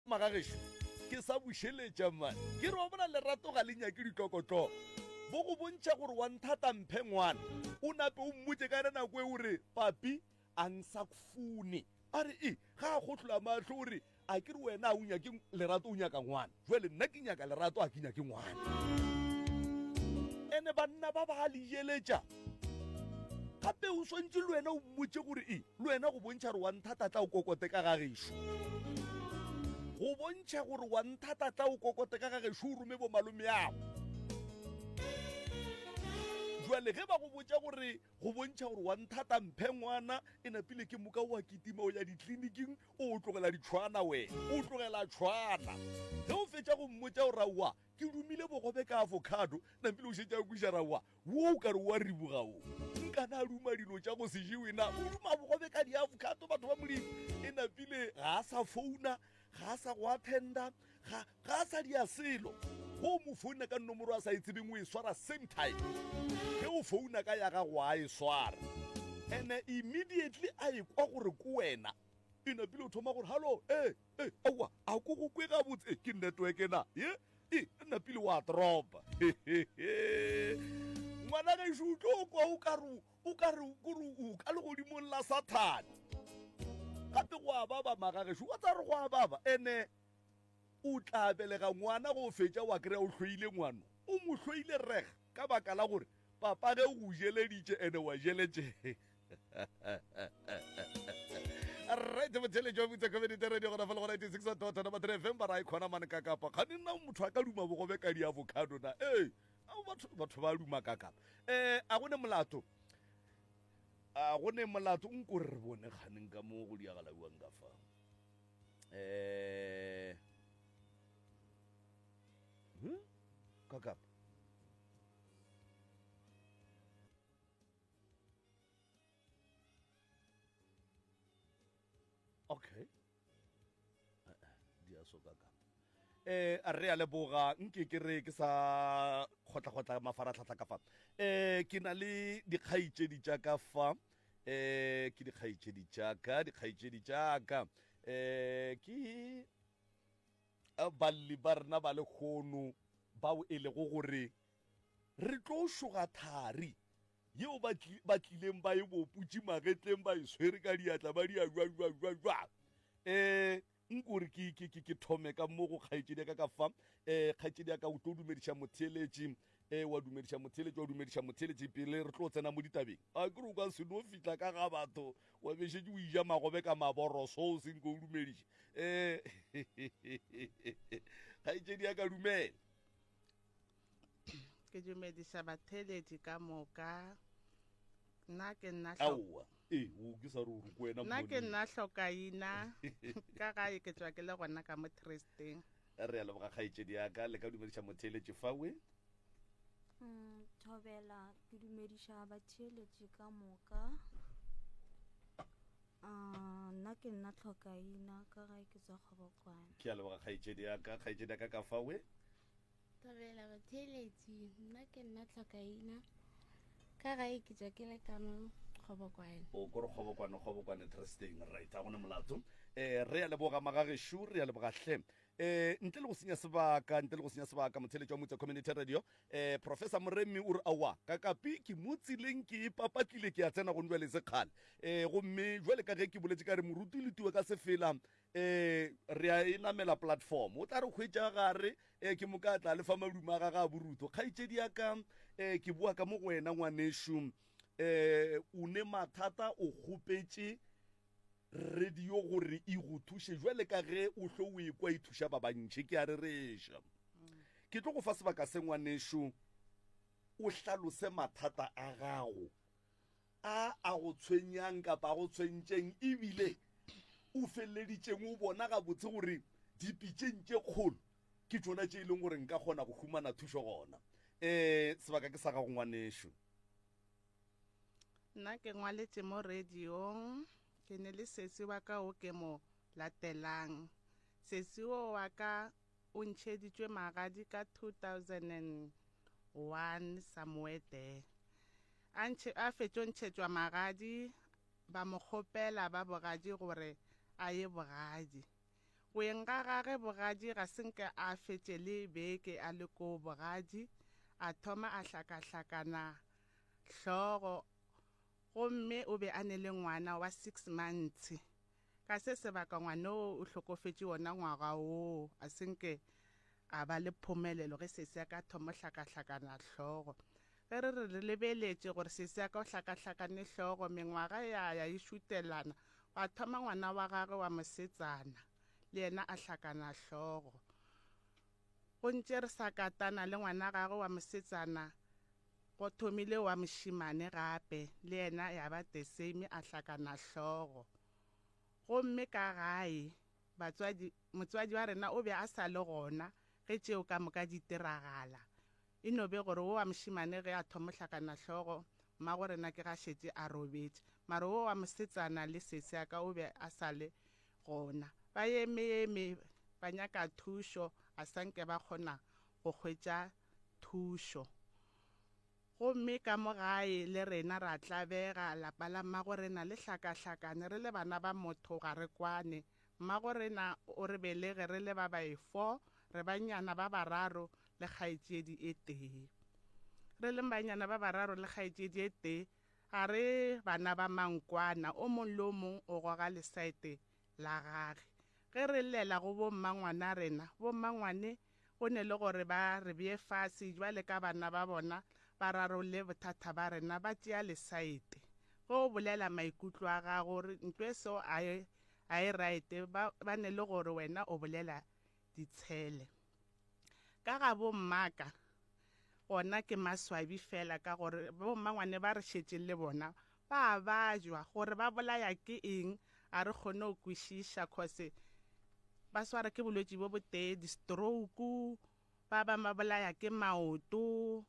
magagesho ke sa bušeletša mane ke re wa bona lerato ga le nyake ditlokotlo bo go bontšha gore wa nthata mphe ngwana o nape o mmotse ka nako e o re papi a nsakfune a re ga a gotlhola matlho o re a ke re wena o nyake lerato o nyaka ngwana jwale nna ke nyaka lerato a ke nyake ngwana ene banna ba ba le jeletša gape o swantse le wena o mmotse gore le wena go bontšha gore wa nthata tla o kokote ka gagešo go bontšha gore wa nthata tla o kokote ka gagešo o rome bo malome yago jwale ge ba go botša gore go bontšha gore wa nthata mphe ngwana e napile ke moka wa kitima o ya ditleliniking o tlogela ditshwana wena o tlogela tshwana ge o fetša go mmotša gore aowa ke dumile bogobe ka avocado napile o šetša kwiša raowa wo o ka re wa ribogao nkana a duma dilo tša go se jewena o duma bogobe ka diavocado batho ba modimo e napile ga a sa founa ga a sa go attenda ga a sa dia selo go mo founa ka nomoro a sa e tsebeng o e swara same time ge o founa ka ya gago a e swara and immediately a e kwa gore ko wena e napile o thoma gore hallo aowa a ko go kwe gabotse ke network na e napile wa dropa ngwana ge se utlo kwa o ka le godimong la sathane gape go a baba magageso wa tsa re go a baba ene o tla belega ngwana go fetša wa kry-a o tlhoile ngwano o mo tlhoile rega ka baka la gore papa ge o go jeleditše ene wa jeletše right motheletši wa botsa community radio gona fela go 96 number 3 fm bara e kgona mane ka kapa ga nna motho a ka duma bogobe ka diavocado na batho ba duma ka kapa a gone molato nko re bone kganeng ka mo go diagalauang ka fa ka kapa okay di a so ka kapa a re a leboga nke ke re ke sa kgotla mafaratlhatlha ka fa ke na le dikgaitšedi tša ka fa ke dikgaitšedi tšaka ke balli ba rena ba lekgono bao e lego gore re tlo šoga thari yeo ba tlileng ba e boputse magetleng ba e swere ka diatla ba di a jwa nkore ke thome ka mo go kgaitšedi ka ka fa kgaitšedi ya ka o tlo dumediša motheletši wa dumediša motheletši pele re tlo tsena mo ditabeng a kere o ka se no fitla ka ga batho wa bešetse o ija magobe ka maboro so o senko o dumediše kgaitšedi ya ka dumela ke dumediša batheletši ka moka nna ke nna aowa o ke sa re o roko wena nna ke nna hlokaina ka gae ke tswa ke le gona ka mo trusteng re a leboga kgaitšedi ya ka le ka dumediša motheletši fawe thobela ke dumediša batheletši ka moka nna ke nna hlokaina ka gae ke tswa kgobokwane ke a leboga kgaitšedi ya ka ka fawe thobela batheletši nna ke nna hlokaina ka gae ke tswa ke le kano kgobokwane o kore kgobokwane interesting right a gone molato re a leboga magagesho re a leboga hle ntle le go senya sebaka motheletši wa motse community radio professor moremi o re aowa ka kapi ke mo tseleng ke ipapatlile ke a tsena go nwa le sekgale gomme jwale ka ge ke boletse ka re moruti letiwa ka se fela re a e namela platform o tla re kgwetša gare ke moka tla lefa maduma ga ga boruto kgaitšedi ya ka ke bua ka mo go wena ngwanešo o ne mathata o kgopetše radio gore e go thuše jwale ka ge o tlo o ekwa e thuša ba bantši ke a re reša ke tlo go fa sebaka se ngwanešo o hlalose mathata a gago a go tshwenyang kapa a go tshwentšeng ebile o feleleditšeng o bona gabotse gore dipitšeng tše kgolo ke tšona tše e leng gore nka kgona go humana thušo gona sebaka ke sa gago ngwanešo nna ke ngwaletše mo radiong ke ne le sesi wa ka o ke mo latelang sesi o wa ka o ntšheditšwe magadi ka 2001 somewhere there a fetšo ntšhetšwa magadi ba mo kgopela ba bogadi gore a ye bogadi koeng ga gage bogadi ga senke a fetše le beke a le ko bogadi a thoma a hlakahlakana hlogo gomme o be a ne le ngwana wa 6 months ka se sebaka ngwana o hlokofetše wona ngwaga o a senke a ba le phomelelo ge sese ka thoma hlakahlakana hlogo ge re lebeletše gore sese ka o hlakahlakane hlogo mengwaga ya e šutelana wa thoma ngwana wa gage wa mosetsana le yena a hlakana hlogo go ntše re sa katana le ngwana gage wa mosetsana go thomile wa mošimane gape le yena ya ba the same a hlakana hlogo gomme ka gae motswadi wa rena o be a sa le gona ge tšeo ka moka di tiragala e no be gore wo wa mošimane ge a thoma hlakana hlogo mma go rena ke ga šetše a robetše mara wo wa mosetsana le sese ya ka o be a sa le gona ba eme ba nyaka thušo a sanke ba kgona go hwetša thušo gomme ka mo gae le rena ra tlabega lapa la mmago rena le hlakahlakane re le bana ba motho ga re kwane mmago rena o re belege re le ba bae4 re banyana ba bararo le kgaetšedi e tee re le banyana ba bararo le kgaetšedi e tee ga re bana ba mankwana o mong le o mong o goga lesaete la gage ge re llela go bommangwana rena bommangwane go ne le gore ba re bee fase jwale ka bana ba bona ba rarolle bothata ba rena ba tšea lesaete ge o bolela maikutlo a ga gore ntwe seo a e raete ba ne le gore wena o bolela ditshele ka ga bommaka gona ke maswabi fela ka gore bommangwane ba re šetše le bona ba bajwa gore ba bolaya ke eng a re kgone go kwešiša cause ba swara ke bolwetši bo botee di-stroke ba ba bolaya ke maoto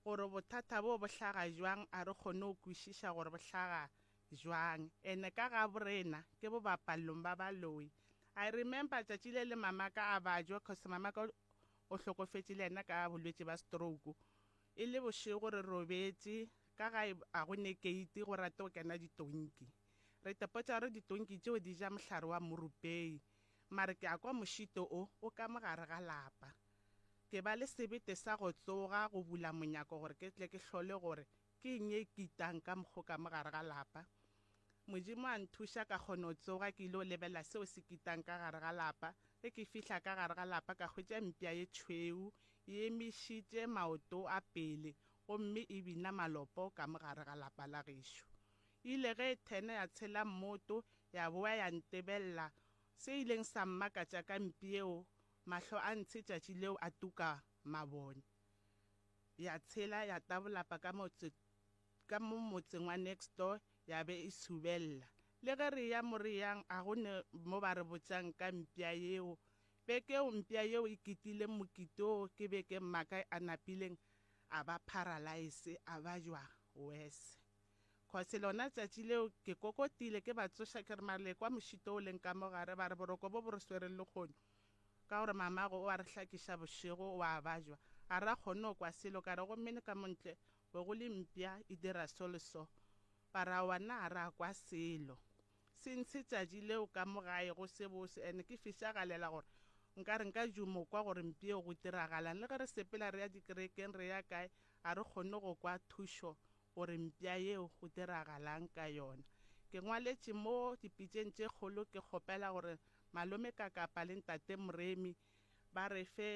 gore bothata bo hlaga jwang a re kgone go kwešiša gore bo hlaga jwang ene ka ga borena ke bo bapallong ba baloi I remember tšatši le mamaka a bajwa cause mamaka o hlokofetše le yena ka bolwetši ba stroke e le bošego re robetše ka ga a go nekeite go rate go kena ditonki re tepotša gore ditonki tšeo di ja mohlare wa morupei mare ke a kwa mošito o ka mogare ga lapa ke ba le sebete sa go tsoga go bula monyako gore ke tle ke hlole gore ke eng e kitang ka mokgo ka mogare ga lapa modimo a nthuša ka kgona go tsoga ke ile o lebela seo se kitang ka gare ga lapa ge ke fihla ka gare ga lapa ka hwetša mpša ye tšhweu ye emišitše maoto a pele gomme e bina malopo ka mogare ga lapa la gešo ile ge thene ya tshela mmoto ya boa ya ntebelela se ileng sa mmakatša ka mpi yeo mahlo a ntshe tšatši leo a tuka mabone ya tshela ya tabolapa ka mo motseng wa next door ya be e subelela le ge re ya moreyang a gone mo ba re botšang ka mpša yeo bekeo mpša yeo e kitile mokite o ke beke mmaka a napileng a ba paralyze a ba jwa wese cause lona tšatši leo ke kokotile ke ba tsoša ke re male kwa mošito o leng ka mogare ba re boroko bo bo re swereng le kgono ka gore mamago o a re hlakiša bošego o a bajwa a ra kgone go kwa selo ka re gommene ka montle be go le mpša e dira soloso para wana a ra kwa selo se ntshe tšatši leo ka mogae go se bose ene ke fišagalela gore nka re nka jumo kwa gore mpšeo go tiragalang le ge re sepela re ya dikerekeng re ya kae a re kgone go kwa thušo gore mpša yeo go diragalang ka yona ke ngwaletše mo dipitšeng tše kgolo ke kgopela gore malome ka kapa le ntate Moremi ba re fe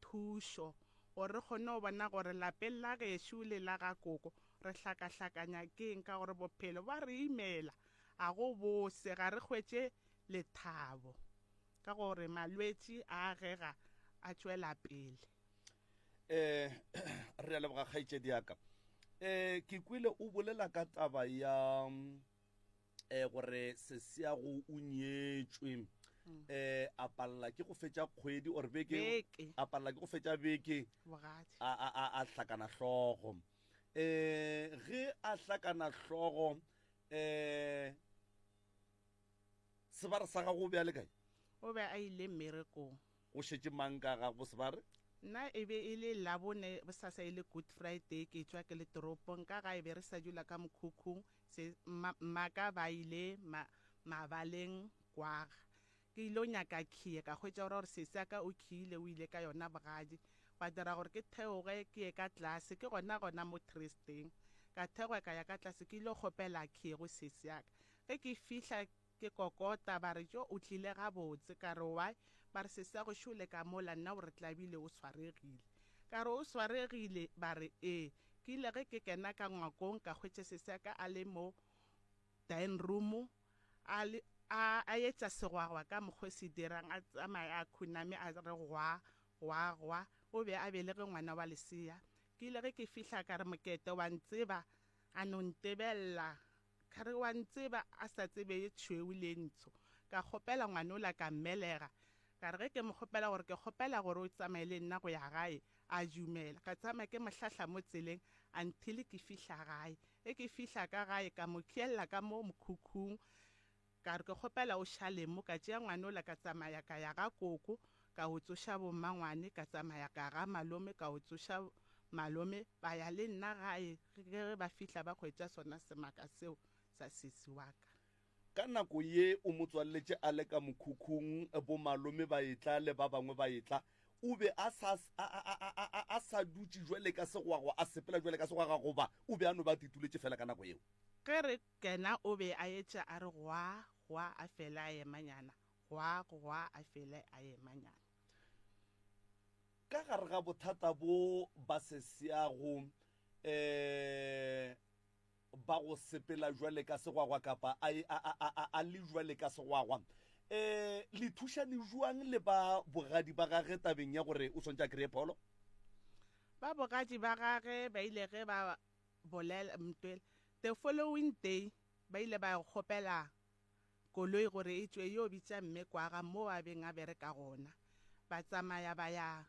thušo gore re kgone go bona gore lapeng la gešo le la ga koko re hlakahlakanya keng ka gore bophelo ba re imela a go bose ga re hwetše lethabo ka gore malwetši a agega a tšwela pele re a leboga kgaetšedi yaka ke kwile o bolela ka taba ya gore sesiago o nyetšwe a palela ke go fetša kgwedi or beke a palela ke go fetša beke a hlakana hlogo ge a hlakana hlogo sebare sa gago o be a le kae o be a ile mmerekong o šetše mang ka ga bo sebare nna e be e le labone bosasa e le Good Friday ke tšwa ke le toropong ka ga e be re sa dula ka mokhukhung mmaka ba ile mabaleng kwaga ke ile o nyaka khie ka hwetša gore sese ka o khiile o ile ka yona bogadi wa dira gore ke theoge ke ye ka tlase ke gona mo tresteng ka theoga ka ya ka tlase ke ile kgopela khie go sese yaka ge ke fihla ke kokota ba re jo o tlile gabotse ka re why ba re sese ya go šole ka mola nna gore tlabile o swaregile ka re o swaregile ba re ee ke ile ge ke kena ka ngwakong ka hwetše sese yaka a le mo dining room a etša segwagwa ka mokgwa se dirang a tsamaya a khuname a re gwa o be a belege ngwana wa lesea ke ile ge ke fihla ka re mokete wa ntseba a no ntebella ka re wa ntseba a sa tsebe ye tšhweu le ntsho ka kgopela ngwana ola ka mmelega ka re ge ke mo kgopela gore ke kgopela gore o tsamaye le nna go ya gae a dumela ka tsamaya ke mohlahla mo tseleng until ke fihla gae ge ke fihla ka gae ka mo khiela ka mo mokhukhung ka re ke kgopela o šale mo ka tšea ngwana ola ka tsamaya ka ya ga koko ka o tsoša bommangwane ka tsamaya ka ga malome ka o tsoša malome ba ya le nna gae ge ba fihla ba hwetša sona semaka seo sa sesi wa ka ka nako ye o motswalletše a le ka mokhukhung bo malome ba etla le ba bangwe ba etla o be a sa dutse jwale ka segwagwa a sepela jwale ka segwagwa goba o be a no ba tituletše fela ka nako yeo ge re kena o be a etša a re gwa a fela a emanyana gwa a fela a emanyana ka gare ga bothata bo ba seseago ba go sepela jwale ka segwagwa kapa a le jwale ka segwagwa le thušane jwang le ba bogadi ba gage tabeng ya gore o swantse a kry-e pholo ba bogadi ba gage ba ile ge ba bolela mtwele the following day ba ile ba kgopela koloi gore e tšwe yo bitša mme kwaga mo a beng a bereka gona ba tsamaya ba ya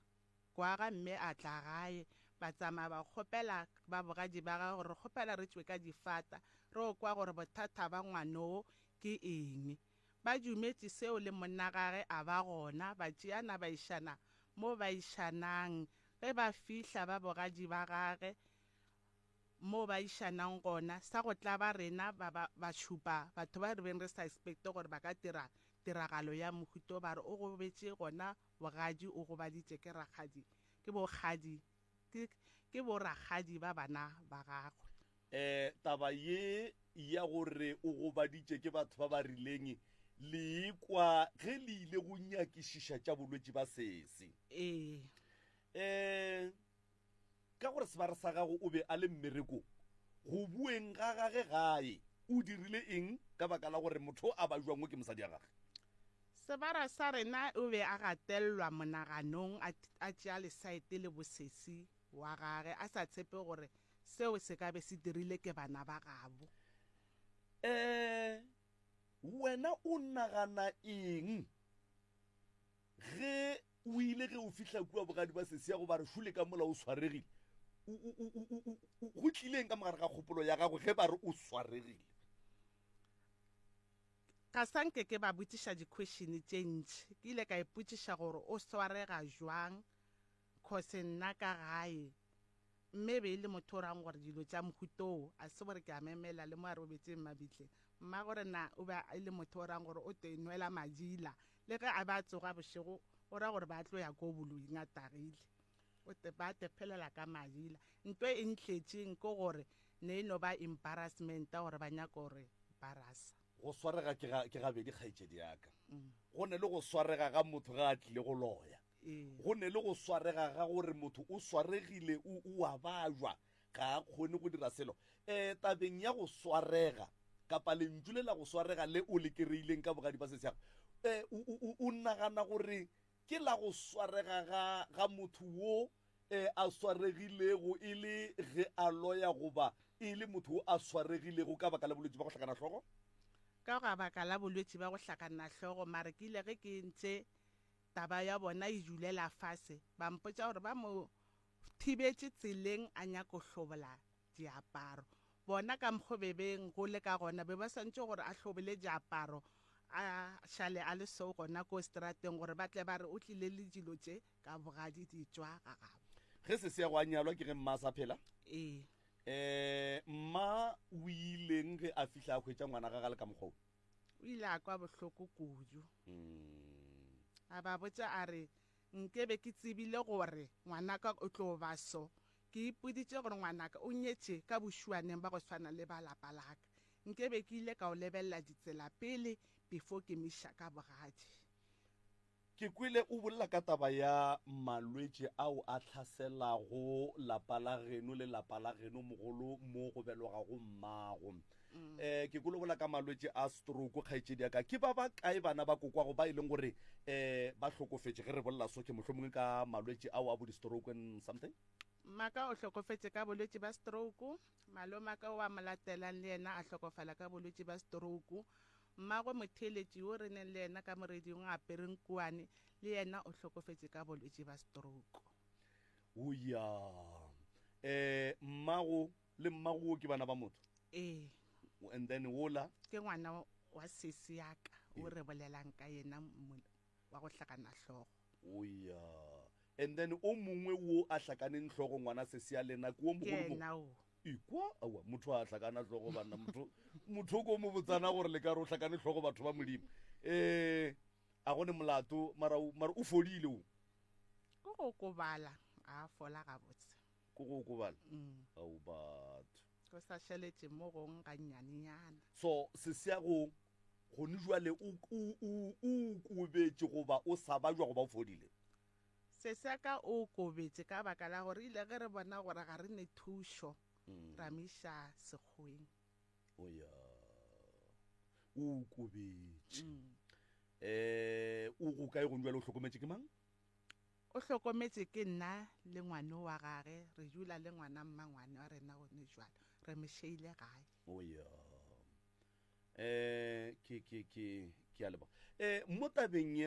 kwaga mme a tla gae ba tsamaya ba kgopela ba bogadi ba gage gore kgopela re tšwe ka difata re o kwa gore bothata ba ngwanoo ke eng ba dumetše seo le monna gage a ba gona ba tšeana ba išana mo ba išanang ge ba fihla ba bogadi ba gage mo ba išanang gona sa go tla ba rena ba šupa batho ba re beng re sa expecte gore ba ka dira tiragalo ya mohuto ba re o go betše gona bogadi o go baditše ke rakgadi ke borakgadi ba bana ba gagwe taba ye ya gore o go baditše ke batho ba ba rileng le kwa ge le ile go nyakišiša tša bolwetši ba sese ka gore sebare sa gago o be a le mmereko go bueng ga gage gae o dirile eng ka baka la gore motho a ba jwangwe ke mosadi ya gage sebara sa rena o be a gatelelwa monaganong a tšea lesaete le bosesi wa gage a sa tshepe gore seo se ka be se dirile ke bana ba gabo wena o nagana eng ge o ile ge o fihla kua bogadi ba sese ya go ba re šule ka mola o swaregile go tlileng ka mogare ga kgopolo ya gago ge ba re o swaregile ka sanke ke ba botšiša di-question tše ntši ke ile ka ipotšiša gore o swarega jwang cause nna ka gae mme be e le motho o rang gore dilo tša mohutoo a se gore ke a memela le mo a re o betseng mabitleng mma gore na o be e le motho o rang gore o te nwela madila le ge a ba tsoga bošego o ra gore ba tlo ya ko boloing a tagile ba tephelela ka madila ntho e ntletšeng ke gore ne e no ba embarrassment gore ba nyaka gore ba rasa go swarega ke gabedi kgaetšedi yaka go ne le go swarega ga motho ga a tlile go loya go ne le go swarega ga gore motho o swaregile o a bajwa ga a kgone go dira selo tabeng ya go swarega kapa lentšu le la go swarega le o le kry-ileng ka bogadi ba seseago o nagana gore ke la go swarega ga motho wo a swaregilego e le ge a loya goba e le motho o a swaregilego ka baka la bolwetši ba go hlakana hlogo ka ga baka la bolwetši ba go hlakana hlogo mare ke ile ge ke ntše taba ya bona e julela fase ba mpotša gore ba mo thibetše tseleng a nyako hlobola diaparo bona ka mokgobebeng go le ka gona be ba santše gore a hlobole diaparo a šale a le seo gona ko strateng gore ba tle ba re o tlile le dilo tše ka bogadi di tšwa ga gabo ge se se ya go a nyalwa ke ge mma a sa phela mma o ileng ge a fihla a hwetša ngwana ga le ka mokgwa o ile a kwa bohloko kudu Mm. a ba botsa a re nkebe ke tsebile gore ngwanaka o tlo ba so ke ipoditse gore ngwanaka o nyetše ka bošuaneng ba go tshwana le ba lapa laka nkebe ke ile ka o lebelela ditsela pele before ke miša ka bogadi ke kwile o bolela ka taba ya malwetse ao a tlhaselago lapa la geno le lapa la geno mogolo mo go belogago mmago ke kwile o bolela ka malwetse a stroke kgaetsedi ya ka ke ba ba kae bana ba kokwago ba e leng gore ba hlokofetse ge re bolela so ke mohlomongwe ka malwetse ao a bo di-stroke and something mmaka o hlokofetse ka bolwetse ba stroke malomaka o a molatelang le yena a hlokofala ka bolwetse ba stroke mmagwe motheletši o re neng le yena ka moreding a apereng kuane le yena o hlokofetse ka bolwetse ba stroke oya mmago le mmago o ke bana ba motho ee and then wola ke ngwana wa sese yaka o re bolelang ka yena wa go hlakana hlogo oya and then o mongwe wo a hlakaneng tlhogo ngwana se se ya lena ke wo ke mogolo yena o ikwa awa motho a hlakana tlhogo bana motho ko mo botsana gore le ka re o hlakane tlhogo batho ba modimo a gone molato mara o fodile o ke go kobala a fola gabotse ko go kobala Mm. au batho go sa šheletše mo gong ga nyanenyana so se se ya go gone jwale o kubetse goba o sa ba jwa goba o fodile seseka o kobetse ka baka la gore ile ge re bona gore ga re ne thušo ra miša sekgweng oya o kubetse Mm. o go kae go jwale o hlokometse ke mang o hlokometse ke nna le ngwane wa gage re dula le ngwana mmangwane wa rena gone jwalo re mešeile gae oya ke a leba mo tabeng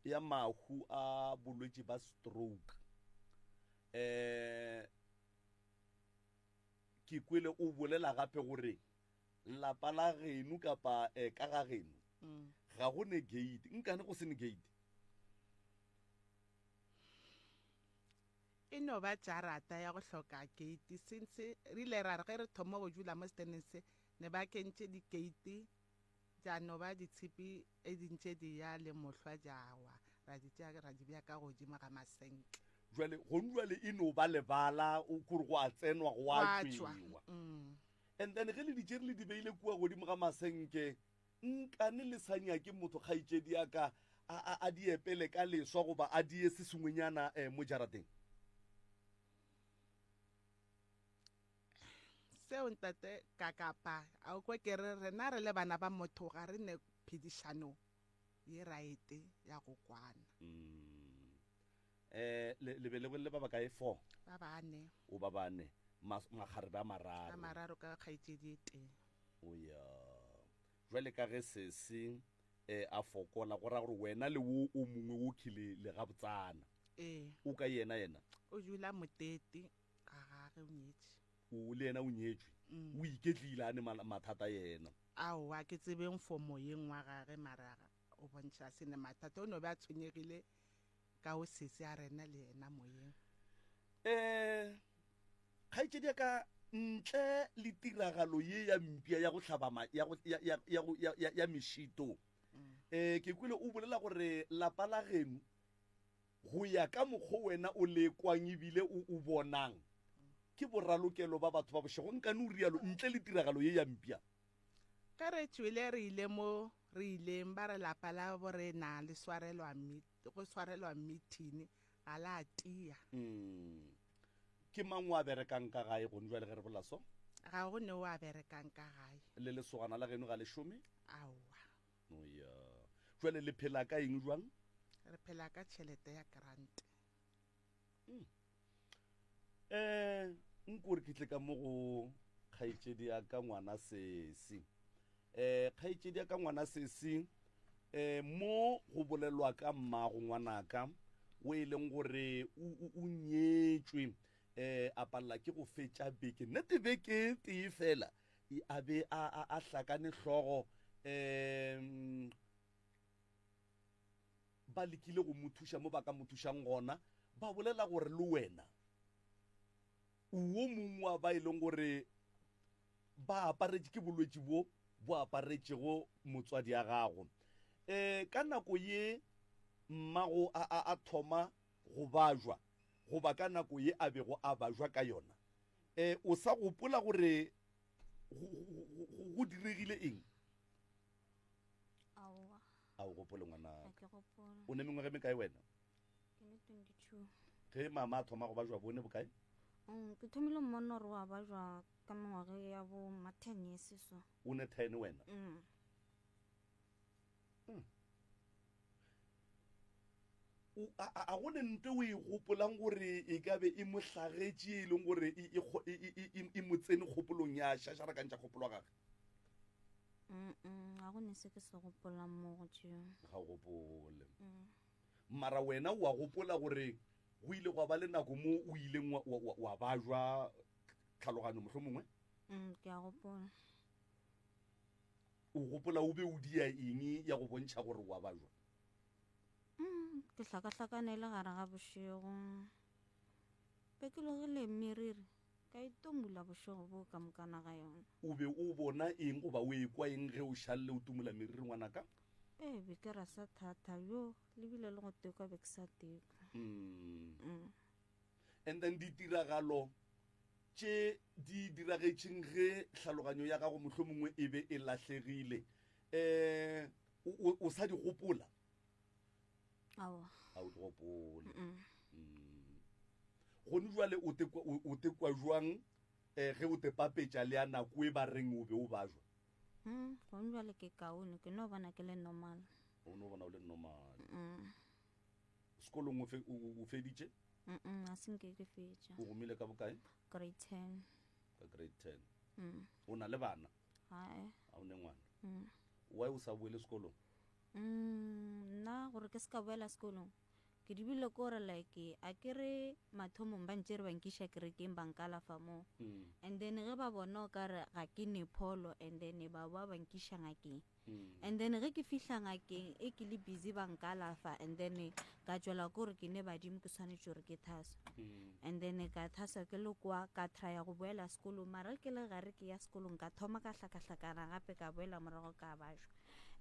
ya mahu a bolwetse ba stroke ke kwele o bolela gape gore lapa la geno kapa ka ga geno Mm. ga go ne gate nkane go se ne gate e no ba jarata ya go hloka gate since re ile ra re ge re thoma go dula mo staneng se ne ba kentše di-gate ja no ba ditshepi e dintše di ya le mohlwa jawa ra di tšea ra di bja ka godimo ga masenke jwale gone jwale e no ba lebala o kore go a tsenwa go Gwa a tšwa. tšwewa Mm. and then ge le ditšere le di beile kua godimo ga masenke nkane le sa nyake motho kgaitsedi ya ka a di epele ka leswa goba a die se sengwenyana mo jarateng seo ntate ka kapa a o kwe ke re rena re le bana ba motho ga re ne phedišano ye raete ya go kwana le be le bolele ba ba kae 4 ba bane o ba bane magare ba ka mararo mararo ka kgaitsedi e teng oya jwale ka ge sese a fokola go ra gore wena le wo o mongwe o khile le ga botsana ee o ka yena o dula motete ga gage o nyetše o le yena o nyetswe o iketlile a ne mathata yena aowa ke tsebeng for moyeng wa gage maraga o bontšha sene mathata o no be a tshwenyegile ka o sese a rena le yena moyeng kgaitsedi ya ka ntle le tiragalo ye ya mpia ya go tlhaba ya mešito ke kwile o bolela gore lapa la geno go ya ka mokgwa wena o lekwang ebile o bonang ke boralokelo ba batho ba bošego nkane o rialo ntle le tiragalo ye ya mpia ka re tšwele re ile mo re ileng ba re lapa la borena le go swarelwa meeting ga la tia ke mang wa berekang ka gae gone jwa le ge re bola so ga go ne o a berekang ka gae le lesogana la geno ga le šome aowa oya jwale le phela ka eng jwang re phela ka tšhelete ya grant nkore ke tle ka mo go kgaitsedi ya ka ngwana sese kgaitsedi ya ka ngwana sese mo go bolelwa ka mmago ngwanaka o e leng gore o nyetswe a palela ke go fetša beke nnete beke tee fela a be a hlakane hlogo ba lekile go mothuša mo ba ka mothušang gona ba bolela gore le wena wo mongwe wa ba e leng gore ba aparetše ke bolwetši bo bo aparetšego motswadi ya gago ka nako ye mmago a thoma go bajwa goba ka nako ye a bego a bajwa ka yona o sa gopola gore go diregile eng aowa a o gopole ngwana ga ke gopola o ne mengwe ge mekae wena ke le 22 ge mama a thoma go bajwa bone bokae ke thomile mmona gore wa bajwa ka mengwaga ya bo ma 10 years so o ne 10 wena a gone nte o e gopolang gore e ka be e mo hlagetše e leng gore e mo tsene kgopolong ya šašarakantša kgopolo wa gage ga go ne se ke se gopolang mo go tšeo ga o gopole mara wena wa gopola gore go ile go ba le nako mo o ileng wa bajwa tlhaloganyo mohlho mongwe ke a gopola o gopola o be o dia eng ya go bontšha gore wa bajwa ke hlakahlakane le gare ga bošego be ke logile meriri ka itomula bošego bo ka mokana ga yona o be o bona eng goba o ekwa eng ge o šalle o tumola meriri ngwanaka be ke rasa thata yo lebile le go tekwa be ke sa tekwa and then ditiragalo tše di diragetšeng ge tlhaloganyo ya gago mohlho mongwe e be e latlhegile o sa di gopola aowa a o di gopole gone jwale o tekwa jwang ge o te papetša le ya nako e ba reng o be o bajwa gone jwale ke kaone ke no bona ke le normal o no bona o le normal sekolong o feditše a senke ke fetša o gomile ka bokae grade 10 ka grade 10 o na le bana hae a o ne ngwana why o sa boele sekolong nna gore ke se ka boela sekolong ke dibile ko gore like a ke re mathomong ba ntse re bankiša kerekeng bankalafa mo and then ge ba bona o ka re ga ke ne pholo and then ba boa bankiša ngakeng and then ge ke fihla ngakeng e ke le busy bankalafa and then ka tswela ko gore ke ne badimo ke swanetše gore ke thasa and then ka thasa ke le kwa ka trya go boela sekolong mara ke le gare ke ya sekolong ka thoma ka hlakahlakana gape ka boela morago ka bajwa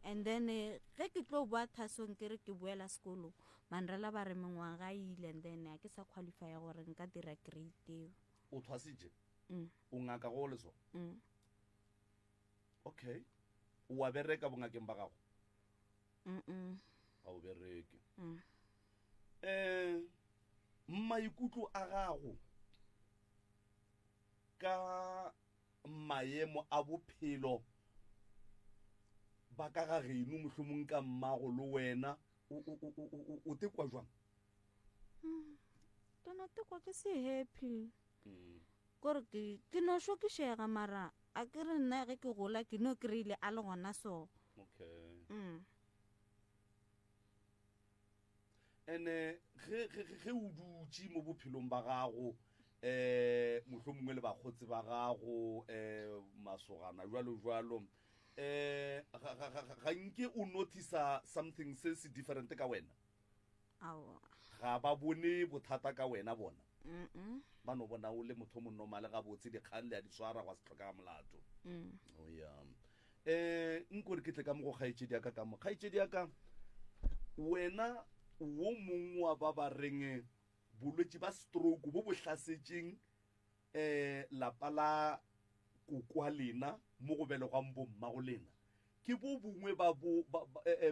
and then ge ke tlo boa thasong ke re ke boela sekolong manrela ba re mengwaga ile and then a ke sa qualifya gore nka dira grade eo o thwasitše o ngaka go le so okay o a bereka bongakeng ba gago ga o bereke maikutlo a gago ka maemo a bophelo ba ka ga geno mohlomong ka mmago le wena o tekwa jwang tona tekwa ke se happy kore ke no šokišega mara a ke re nna ge ke gola ke no kry-ile a le gona so okay ene ge o dutse mo bophelong ba gago mohlomongwe le bakgotsi ba gago masogana jwalo ga nke o notice something se se different ka wena ga ba bone bothata ka wena bona ba no bona o le motho mo normal ga botse dikgang le a di swara go se tlhoka molato nkore ke tle ka mo go kgaetšedi ya ka ka mo kgaetšedi ya ka wena wo mongwe wa ba ba reng bolwetse ba stroke bo bo hlasetšeng lapa la kokwa lena mo go belegwang bo mmago lena ke bo bongwe ba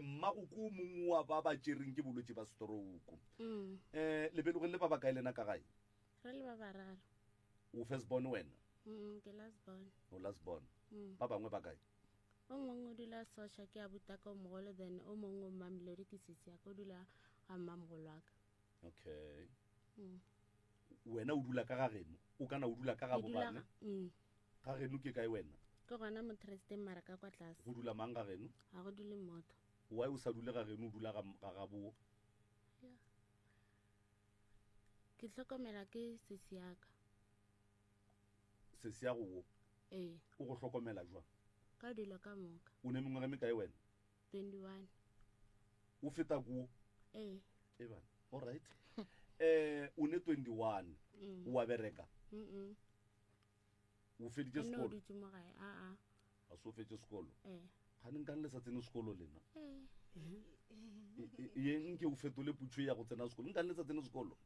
mmago ke o mongwe wa ba ba tšereng ke bolwetse ba stroke lebelogeng le ba ba kae lena ka gae re le ba bararo o first born wena ke last born o last born ba bangwe ba kae o mongwe o dula soša ke a butaka o mogolo then o mongwe o mmamoledi ke sisi ya ka o dula ga mmamogolo wa ka okay wena o dula ka ga geno o kana o dula ka ga bobane ga geno ke kae wena ke gona motresteng mara ka kwa tlase go dula mang ga geno ga go dule motho why o sa dule ga geno o dula ga gabo ke tlhokomela ke sisi ya ka sesi ya go o go hlokomela jwa ka dilo ka moka o ne mengwe me kae wena 21 o feta go bana all right o ne 21 o a bereka o feditše sekolo o dutse mo gae a so fetse sekolo Eh. ga ne nkang le sa tsene sekolo lena Eh. yeng ke o fetole putso ya go tsena sekolo nkang le sa tsene sekolo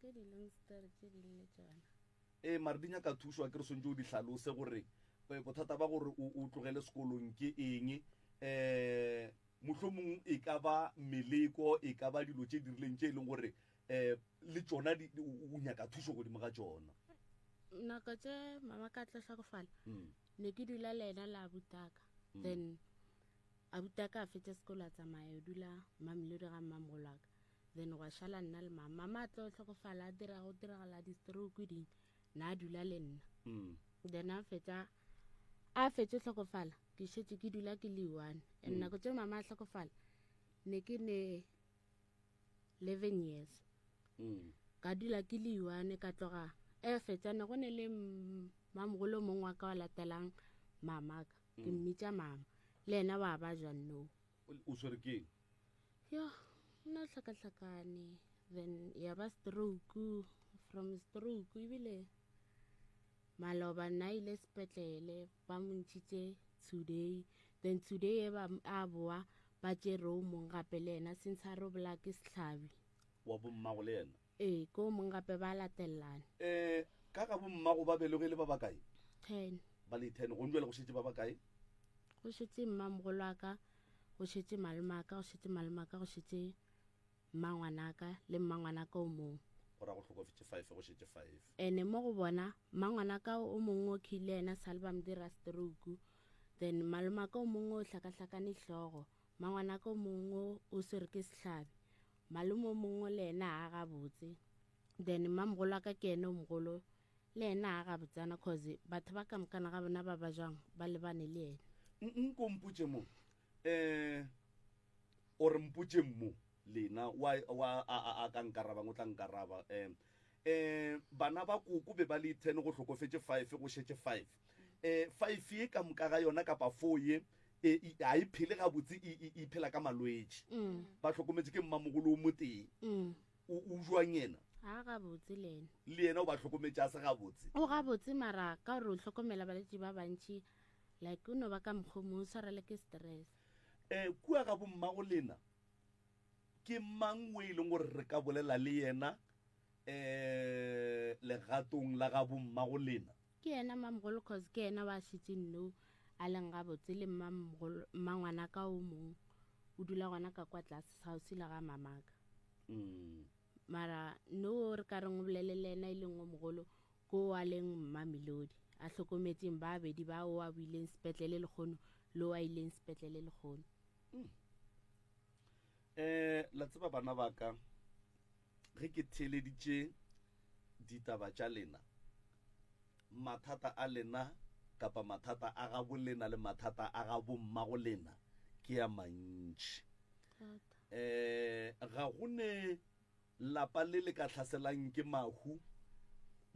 Ke di-long story tse di le tsona. mare di nyaka thuso a ke re swantse o di tlhalose gore bothata ba gore o tlogele sekolong ke eng mohlomong e ka ba meleko e ka ba dilo tse di rileng tse e leng gore le tsona o nyaka thuso godimo ga tsona Nako tse mama ka tla hlokofala ne ke dula le ena la abutaka then abutaka a fetsa sekolo a tsamaya o dula Mamelodi ga mmamogolaka then wa shala nna le mama a tlo hlokofala go diragala di-stroke ding na a dula le nna then a fetsa hlokofala ke šetse ke dula ke le one and nako tse mama a hlokofala ne ke ne 11 years ka dula ke le one ka tloga fetsa ne go ne le mamogolo mongwe wa ka wa latelang mamaka ke mmitsa mama le ena wa ba jwa no o swere keng yo nna tlhakatlhakane then ya ba stroke from stroke ebile maloba nna ile sepetlele ba montšhitše today then today a boa ba tšere o mong gape le ena since a robola ke sehlabi wa bommago le ena ee ke o mong gape ba latelelane ka ga bommago ba belegile ba bakae 10 ba le 10 go njwele go šetse ba bakae go šetse mmamogolo wa ka go šetse malomaka go šetse malomaka go šetse mmangwanaka le mmangwanaka o mongwe go ra go tlhokofetse 5 go šetse 5 ene mo go bona mmangwanaka o mongwe o khile ena sale ba modira stroke then malomaka o mongwe o hlakahlakane hlogo mmangwanaka o mongwe o swere ke sehlabi malome o mongwe le ena a gabotse then mmamogolo wa ka ke ene o mogolo le ena a gabotsana cause batho ba ka mokana ga bona ba ba jang ba lebane le ena nko mputse mo ore mputse mo lena wa a ka nkarabang o tla nkaraba bana ba koko be ba le 10 go tlhokofetse 5 go šetse 5 5 ye ka moka ga yona kapa 4 ye a e phele ga botse e phela ka malwetse ba tlhokometse ke mmamogolo o moteng o jwang yena a gabotse le ena le yena o ba tlhokometse a se ga botse o gabotse mara ka gore o tlhokomela baletši ba bantši like o no ba ka mokgomo o tshwarele ke stress kua ga bommago lena ke mang o e leng gore re ka bolela le yena legatong la ga bommago lena ke ena mmamogolo cause ke ena wa šitseng no a leng gabotse le mmangwana ka o mongwe o dula gona ka kwa tlase gausi la ga mamaka mara no re ka reng o bolele le ena e leng o mogolo ko a leng Mamelodi a hlokometseng ba bedi ba o a buileng sepetlele le kgono le o a ileng sepetlele le kgono la tseba bana ba ka ge ke theeleditše ditaba tša lena mathata a lena kapa mathata a ga bolena le mathata a ga bommago lena ke ya mantši ga go ne lapa le le ka tlhaselang ke mahu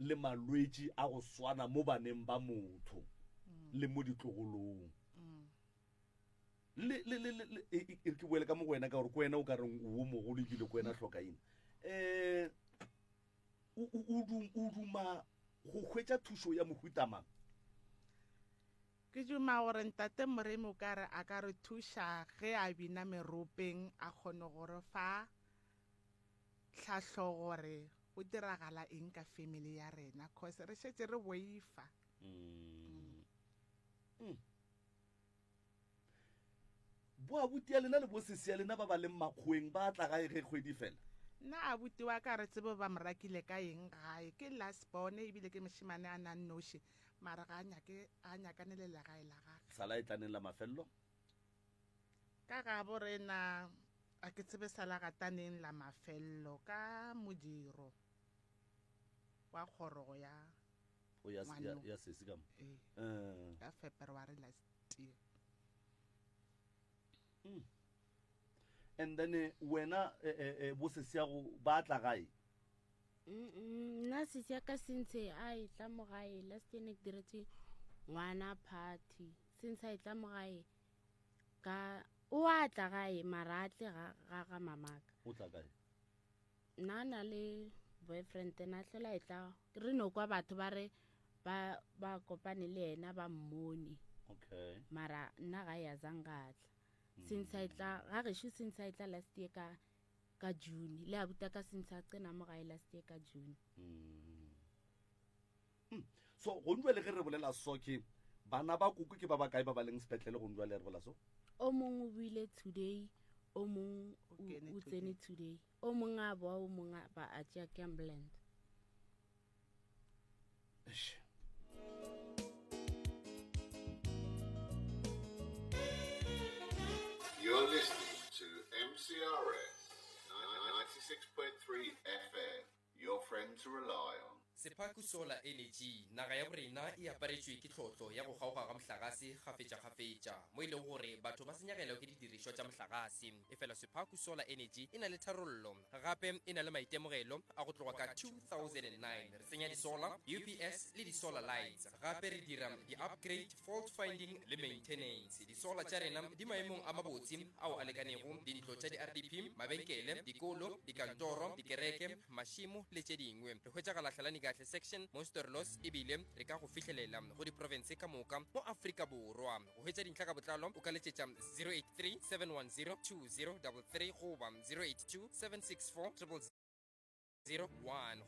le malwetši a go swana mo baneng ba motho le mo ditlogolong ke boele ka mo go wena ka gore ko wena o ka reng o mogolo ebile ko wena hlokaina o duma go hwetša thušo ya mohutamang ke duma gore ntate Moremi o ka re a ka re thuša ge a bina meropeng a kgone gore fa tlhahlo gore go diragala eng ka family ya rena cause re šetse re boifa bo abuti ya lena le bo sesi ya lena ba ba leng makgweng ba tla gae ge kgwedi fela nna abuti wa ka re tsebe ba morakile ka eng gae ke last born ebile ke mošimane a nang noši mara ga a nyakane le legae la gage sala e tlaneng la mafelelo ka ga bo rena a ke tsebe salagataneng la mafelelo ka modiro wa kgorogo ya ya sesi ka mo ka February last year and then wena bo sesi ya go ba tla gae nna sesi ya ka sentse a e tla mo gae last year ne ke diretse ngwana party since a e tla mo gae ka o a tla gae mara a tle ga mamaka o tla kae nna na le boyfriend na hlola e tla re no kwa batho ba re ba kopane le ena ba mmone okay mara nna ga ya zangatla since I tla ga re shu since I tla last year ka June le abutaka since a tsena mo gae last year ka June so go ndwa le ge re bolela soke bana ba kuku ke ba ba kae ba ba leng sepetlele go ndwa le re bola so o mong o buile today o mong o tsene today o mong a boa o mong ba a tšea ke ambulance You're listening to MCRS 96.3 FM, your friend to rely on. Sepaku Solar Energy naga ya borena e aparetswe ke tlhotlo ya go gauga ga motlakase gafetša mo ile gore batho ba senyagela ke didirišwa tša motlakase efela Sepaku Solar Energy e na le tharollo gape e na le maitemogelo a go tloga ka 2009 re tsenya di-solar UPS le di-solar lights gape re dira di-upgrade fault finding le maintenance di-solar tša rena di maemong a mabotse ao a lekanego dintlo tša di-RDP mabenkele dikolo dikantoro dikereke mašimo le tše dingwe re hwetša galatlalani kahle section monsterlos ebile re ka go fihlelela go diprovince ka moka mo Afrika Borwa go hwetša dintlha ka botlalo o ka letšetša 083 710 2033 goba 082 764 0001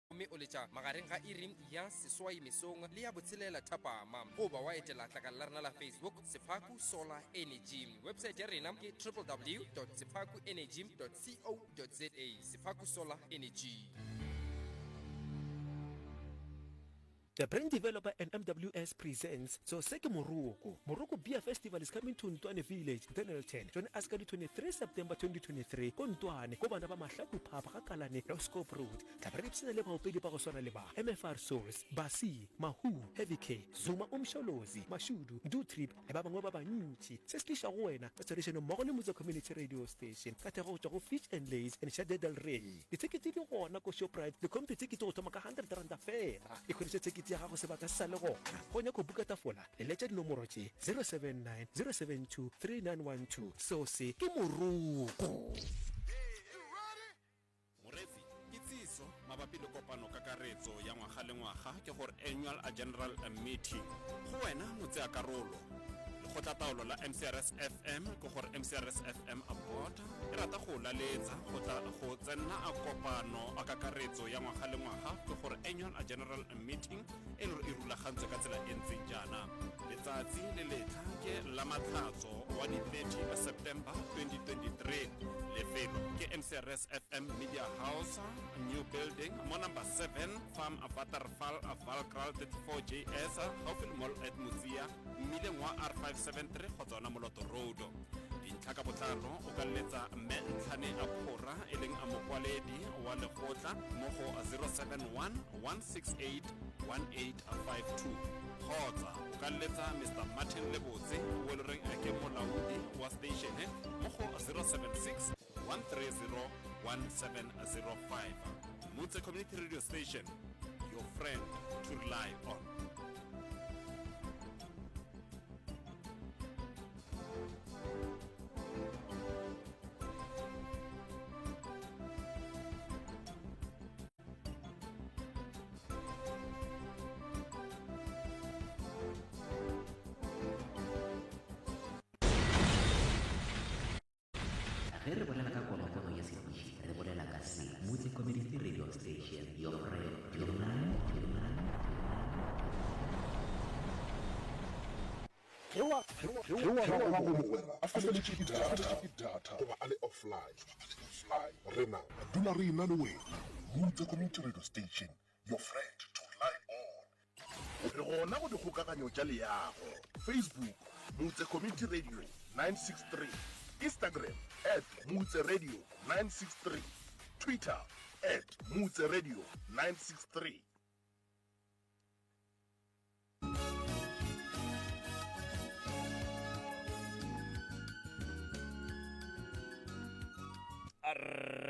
mme o letša magareng ga iri ya seswai mesong le ya botshelela thapama goba wa etela tlakala la rena la Facebook Sepaku Solar Energy website ya rena ke www.sepakuenergy.co.za Sepaku Solar Energy. The brand developer and MWS presents Soseke Morocco Beer Festival is coming to Ntwane Village, Dennilton. Join us on 23 September 2023. Ko Ntwane, ko bana ba mahlaku phapa ka kalane Roscope Road. Tla re psena le baopedi ba go swana le ba MFR Souls, Basi, Mahu, Heavy K, Zuma Umsholozi, Mashudu, Do Trip, le ba bangwe ba bantši. Se se tliša go wena ka tsorišeno mmogo le Motse Community Radio Station. Ka thego go go Fish and Lays and Shade del Rey. Ditekete di gona ko Shoprite. Le kompe tekete go thoma ka 100 rand fela. E kgonetse tekete ya gago sebaka se sa le gona go nya go buka tafola le letša dinomoro tše 079 072 3912 so se ke Moroko Moretsi kitsiso mabapi le kopano kakaretso ya ngwaga le ngwaga ke gore annual general meeting go wena motse a karolo go tla taolo la MCRS FM go gore MCRS FM aboard e rata go laletsa go tla go tsena a kopano a kakaretso ya ngwaga le ngwaga go gore annual general meeting e rulagantswe ka tsela e ntseng jaana letsatsi le letlha ke la matlhatso wa di 30 September 2023 lefelo ke MCRS FM Media House new building mo number 7 farm Avatarfal Valkral 34JS Hoffel Mall at Muzia mmileng wa R573 go tsona Moloto Road dintlha ka botlalo o ka letsa mme ntlhane a phora e leng a mokwaledi wa lekgotla mo go 071 168 1852 kgotsa o ka letsa Mr. Martin Lebotse o le reng ke molaodi wa station mo go 076 130 1705 Motse Community Radio Station, your friend to rely on. Re bolela ka konokono ya sefiši re bolela ka se Motse Community Radio Station your friend to rely a feleletše ke data goba a le offline rena dula re ena le wena Motse Community Radio Station your friend to rely on re gona go dikgokaganyo tša leago Facebook Motse Community Radio 963 Instagram @Motse Radio 963 Twitter @Motse Radio 963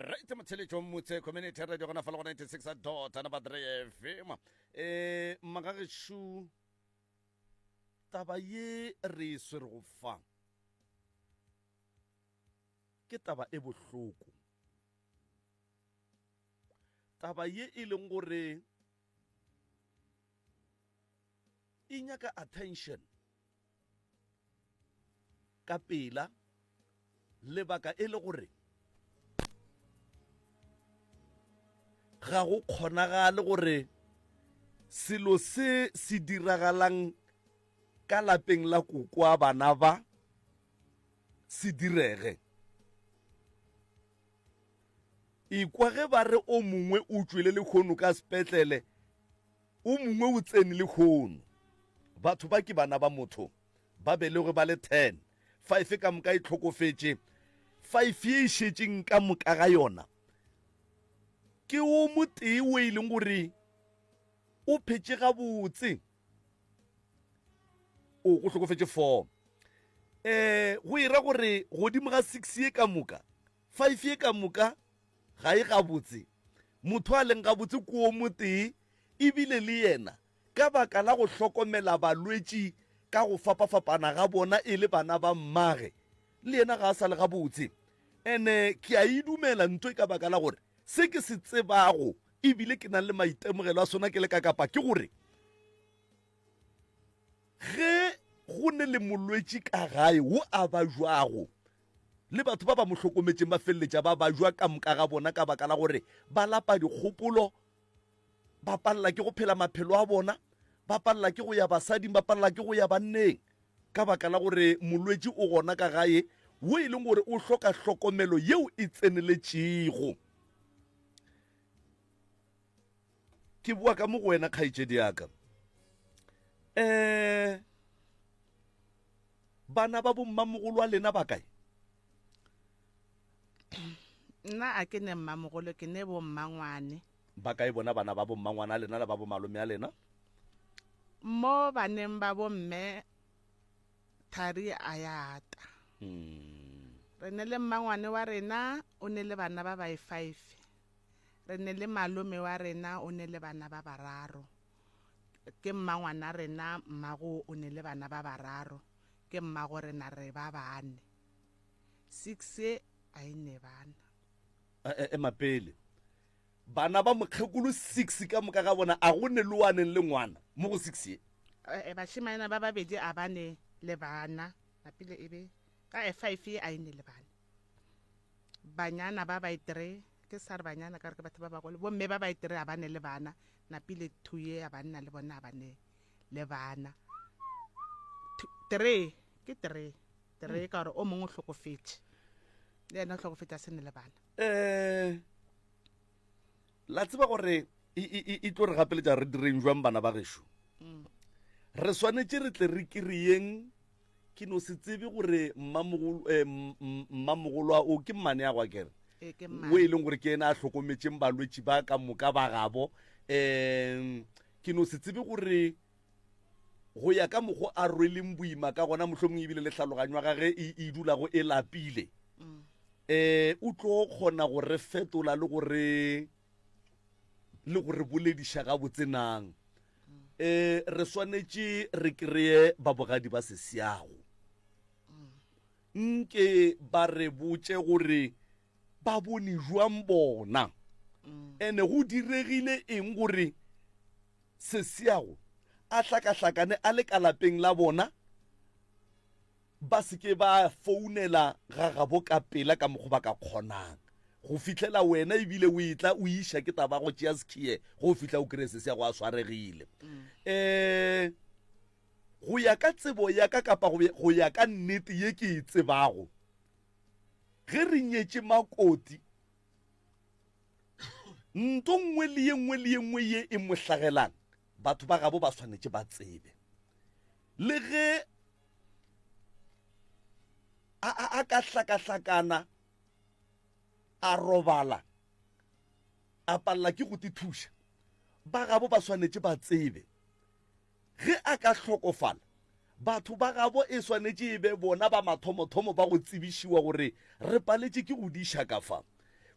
right motheletšo Motse Community Radio gona fa le go 96.3 FM magagešo taba ye re swere go fa ke taba e bohloko taba ye e leng gore e nyaka attention ka pela lebaka e le gore ga go kgonagale gore selo se se diragalang ka lapeng la kokoa bana ba se direge ikwa ge ba re o mongwe o tswile le khono ka sepetlele o mongwe o tsene le khono batho ba ke bana ba motho ba belego ba le 10 5 ka moka e tlhokofetse 5 ye e šetšeng ka moka ga yona ke o motee o e leng gore o phetse gabotse o go tlhokofetse 4 go ira gore godimo ga 6 ye ka moka 5 ye ka moka ga e gabotse motho a leng gabotse ko o motee ebile le yena ka baka la go hlokomela balwetši ka go fapafapana ga bona e le bana ba mmage le yena ga a sa le gabotse ene ke a idumela ntho ka baka la gore se ke se tsebago ebile ke na le maitemogelo a sona ke le ka kapa ke gore ge go ne le molwetši ka gae wo a ba jwago le batho ba ba mo hlokometseng ba feleletša ba jwa ka moka ga bona ka baka la gore ba lapa dikgopolo ba palela ke go phela maphelo a bona ba palela ke go ya basading ba palela ke go ya banneng ka baka la gore molwetši o gona ka gae wo e leng gore o hloka hlokomelo yeo e tseneletšego ke bua ka mo go wena kgaetšedi yaka bana ba bommamogolo a lena ba kae nna a ke ne mmamogolo ke ne bommangwane ba kae bona bana ba bommangwana a lena le ba bomalome a lena mo baneng ba bomme thari a yata re ne le mmangwane wa rena o ne le bana ba 5 re ne le malome wa rena o ne le bana ba 3 ke mmangwana rena mmago o ne le bana ba 3 ke mmago rena re ba 4 6 a ine bana mapele bana ba mokgekolo 6 ka moka ga bona a go ne le waneng le ngwana mo go 6 ye bashimana ba babedi a bane le bana napile ebe ka 5 ye a ine le bana banyana ba 3 ke sar banyana ka re ke batho ba bagolo bo mme ba 3 a bane le bana napile 2 ye a banna le bona a bane le bana 3 ke 3 ka gore o mongwe o tlhokofetse le ena o tlhokofetse a sene le bana la tseba gore e tlo re gapeletša re direng jwang bana ba gešo re swanetše re tle re kry-eng ke no se tsebe gore mmamogolo o ke mmane ya gwa kere o e leng gore ke ena a hlokometšeng balwetši ba ka moka ba gabo ke no se tsebe gore go ya ka mokgo a rweleng boima ka gona mohlomong ebile le tlhaloganywa gage e dulago e lapile o tlo kgona go re fetola le gore bolediša ga botsenang re swanetše re kry-e babogadi ba sesiago nke ba re botse gore ba bone jwang bona ene go diregile eng gore sesiago a hlakahlakane a le ka lapeng la bona ba seke ba founela ga gabo ka pela ka mokgo ba ka kgonang go fitlhela wena ebile o itla o iša ke taba go tšea skie go fitlha o kry-e sesiago a swaregile go ya ka tsebo ya ka kapa go ya ka nnete ye ke e tsebago ge re nyetše makoti nto nngwe le ye nngwe ye e mohlagelang batho ba gabo ba swanetše ba tsebe le ge a ka hlakahlakana a robala a palela ke go tithuša ba gabo ba swanetše ba tsebe ge a ka hlokofala batho ba gabo e swanetše e be bona ba mathomothomo ba go tsebišiwa gore re paletše ke go diša ka fa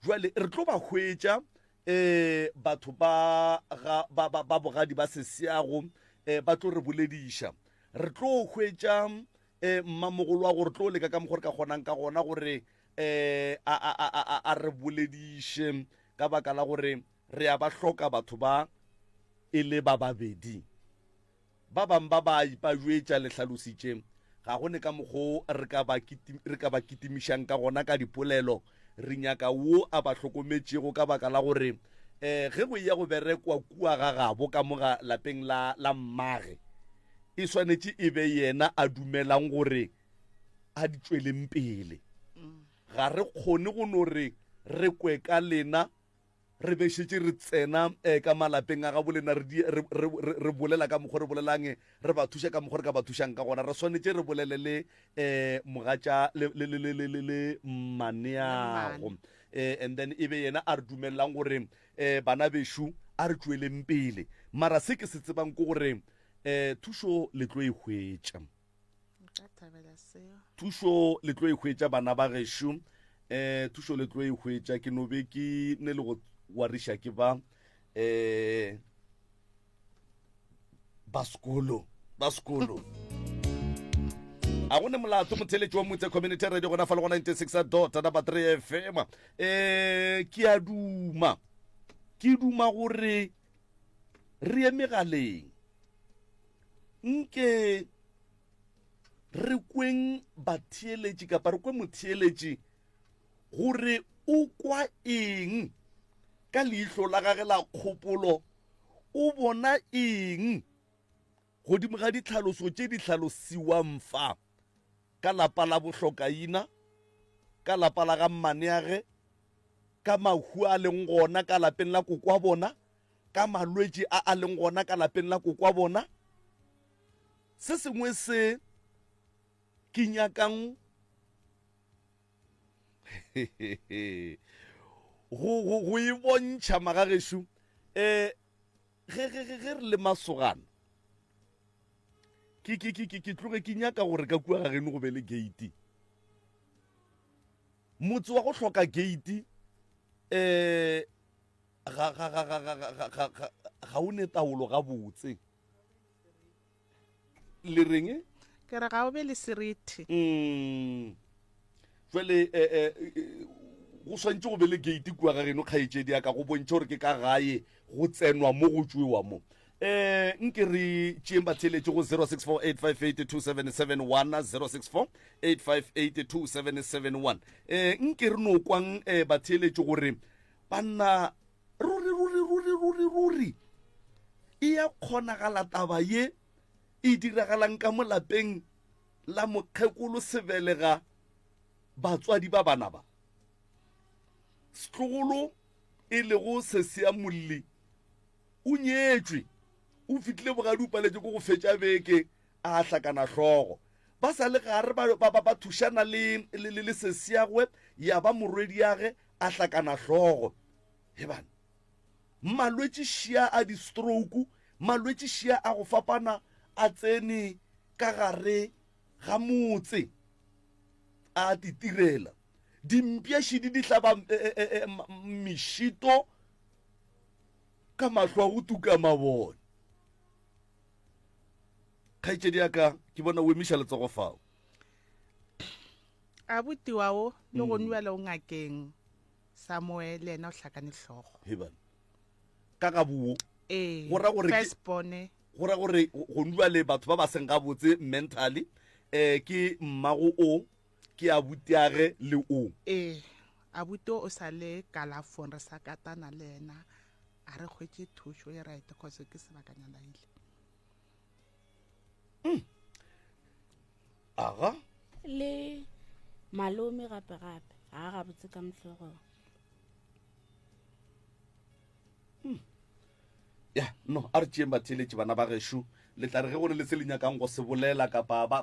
jwale re tlo ba hwetša batho ba bogadi ba sesiago ba tlo re bolediša re tlo hwetša mmamogolo wa gore tlo leka ka mokgore ka kgonang ka gona gore a re bolediše ka baka la gore re a ba hloka batho ba e le ba babedi ba bang ba ba ipajwetša le hlalositše ga go ne ka mokgo re ka ba kitimišang ka gona ka dipolelo re nyaka wo a ba hlokometšego ka baka la gore ge go ya go berekwa kua ga gabo ka moga lapeng la mmage e swanetše e be yena a dumelang gore a di tšweleng pele ga re kgone go no re kwe ka lena re bešetse re tsena ka malapeng a ga bolena re bolela ka mokgwa re bolelang re ba thuša ka mokgwa re ka ba thušang ka gona re swanetše re bolele le mogatša le maneago and then e be yena a re dumellang gore bana bešo a re tšweleng pele mara se ke se tsebang ke gore thušo le tlo e hwetša thušo le tlo e hwetša bana ba gešo thušo le tlo e hwetša ke no be ke ne le go wariša ke ba sekolo a gone molato motheletši wa motse community radio gona fa le go 96.3 FM ke duma gore re emegaleng nke re kweng batheeletši kapa re kwe motheeletši gore o kwa eng ka leihlo la gage la kgopolo o bona eng godimo ga ditlhaloso tše di hlalosiwang fa ka lapa la bohlokaina ka lapa la ga mmaneage ka mahu a leng gona ka lapeng la kokwa bona ka malwetši a leng gona ka lapeng la kokwa bona se sengwe se ke nyakang go e bontšha magagešo ge re le masogana ke tloge ke nyaka gore ka kua ga geno go be le gate motse wa go hloka gate ga o ne taolo ga botse le reng ke re ga o be le seriti jwale go swantse go be le gate kua ga geno kgaetšedi ya ka go bontšha gore ke ka gae go tsenwa mo go tšwewa mo nke re tšeeng batheletše go 064-858-2771 064-858-2771 nke re no kwang batheletše gore banna ruri e ya kgonagala taba ye e diragalang ka mo lapeng la mokgekolo sebelega batswadi ba bana ba setlogolo e lego se sea molli o nyetšwe o fitlile bogadi o paletše ko go fetša beke a hlakana hlogo ba sa le gare ba thušana le sesiagwe ya ba morwedi yage a hlakana hlogo ebana malwetši šia a di-stroke malwetši šia a go fapana a tsene ka gare ga motse a titirela dimpšašidi di hlaba mešito ka mahlo a go tuka mabone kgaetšedi yaka ke bona o emiša letsogo fao a botiwao le go nwa le o ngakeng Samuel ena o hlakane hlogo hebana ka ga buo first born gora gore go nwa le batho ba ba seng ga botse mentally ke mmago o ke a butiage le o abuti o sa le kalafon re sa katana le ena a re khwetse thušo e right because ke sebakanyana ile aga le malome gape ga botse ka mhlogo ya no a re tšeeng batheletše bana ba gešo le tla re ge gore le se le nyakang go se bolela kapa ba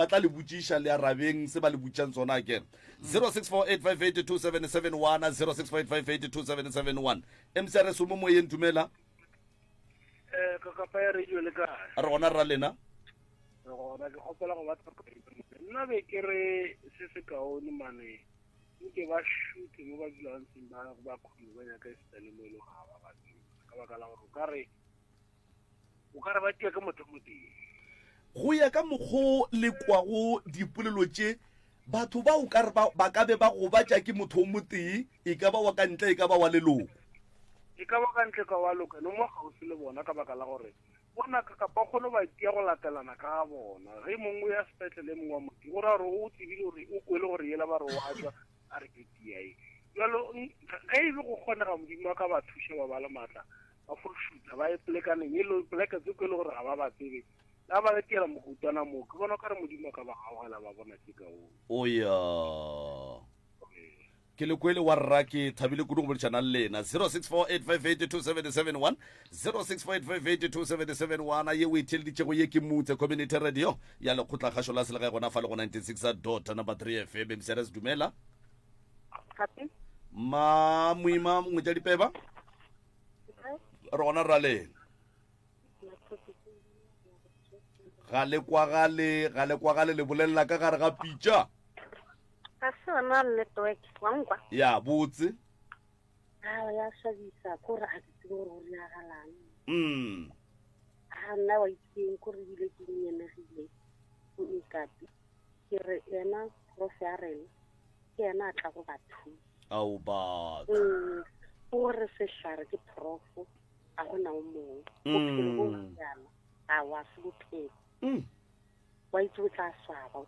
tla le botšiša le arabeng se ba le botšang tsona again 064-858-2771 064-858-2771 mcrs o mo moyeng tumela kakapa ya radio le kae a re gona rra lena gona ke kgopela go batla nna be ke re se se kaone mane nke ba shute mo ba dilanseng ba khulu ba nyaka e sele mo ile ga ba ka baka la gore o ka re ba tia ka motho moteng go ya ka mokgo le kwago dipolelo tše batho ba o ka re ba ka be ba go batša ke motho o motee e ka ba wa ka ntle e ka ba wa leloko e ka ba ka ntle ka wa loka le mo gaufi le bona ka baka la gore bona ka kapa kgone ba tia go latelana ka bona ge mongwe ya sepetlele mongwe wa moti gore a re o tsebile gore o kwele gore yela ba re wa tswa a re ke tia e jalo ge e be go kgonega modimo a ka ba thuša ba ba le maatla ba forshuta ba e pelekaneng e le poleke tse kwele gore ga ba ba tsebe la ba letela mogutwana moo ke bona ka re modimo a ka ba gaogela ba bona ke ka o ya ke le kwele wa rra ke thabile kudu go boletsana le lena 0648582771 0648582771 a ye o itheleditšego ye ke mutse community radio ya lekgotlakgašo la selegae gona fa le go 96 dot number 3 fm mseres dumela moima mongwe tša dipeba re gona ra lena ga le kwagale le bolelela ka gare ga pitša ka sona network wa nkwa ya botse ya swabisa kore a ke tsebe gore o reagalang a nna wa itseng kore ebile ke nyenegile o ikapi ke re ena prof ya rena ke ena a tla go ba thusa ao ba gore sehlare ke profo a gona o mongwe bophelo bo yana a wa se bophelo wa itse o tla swaba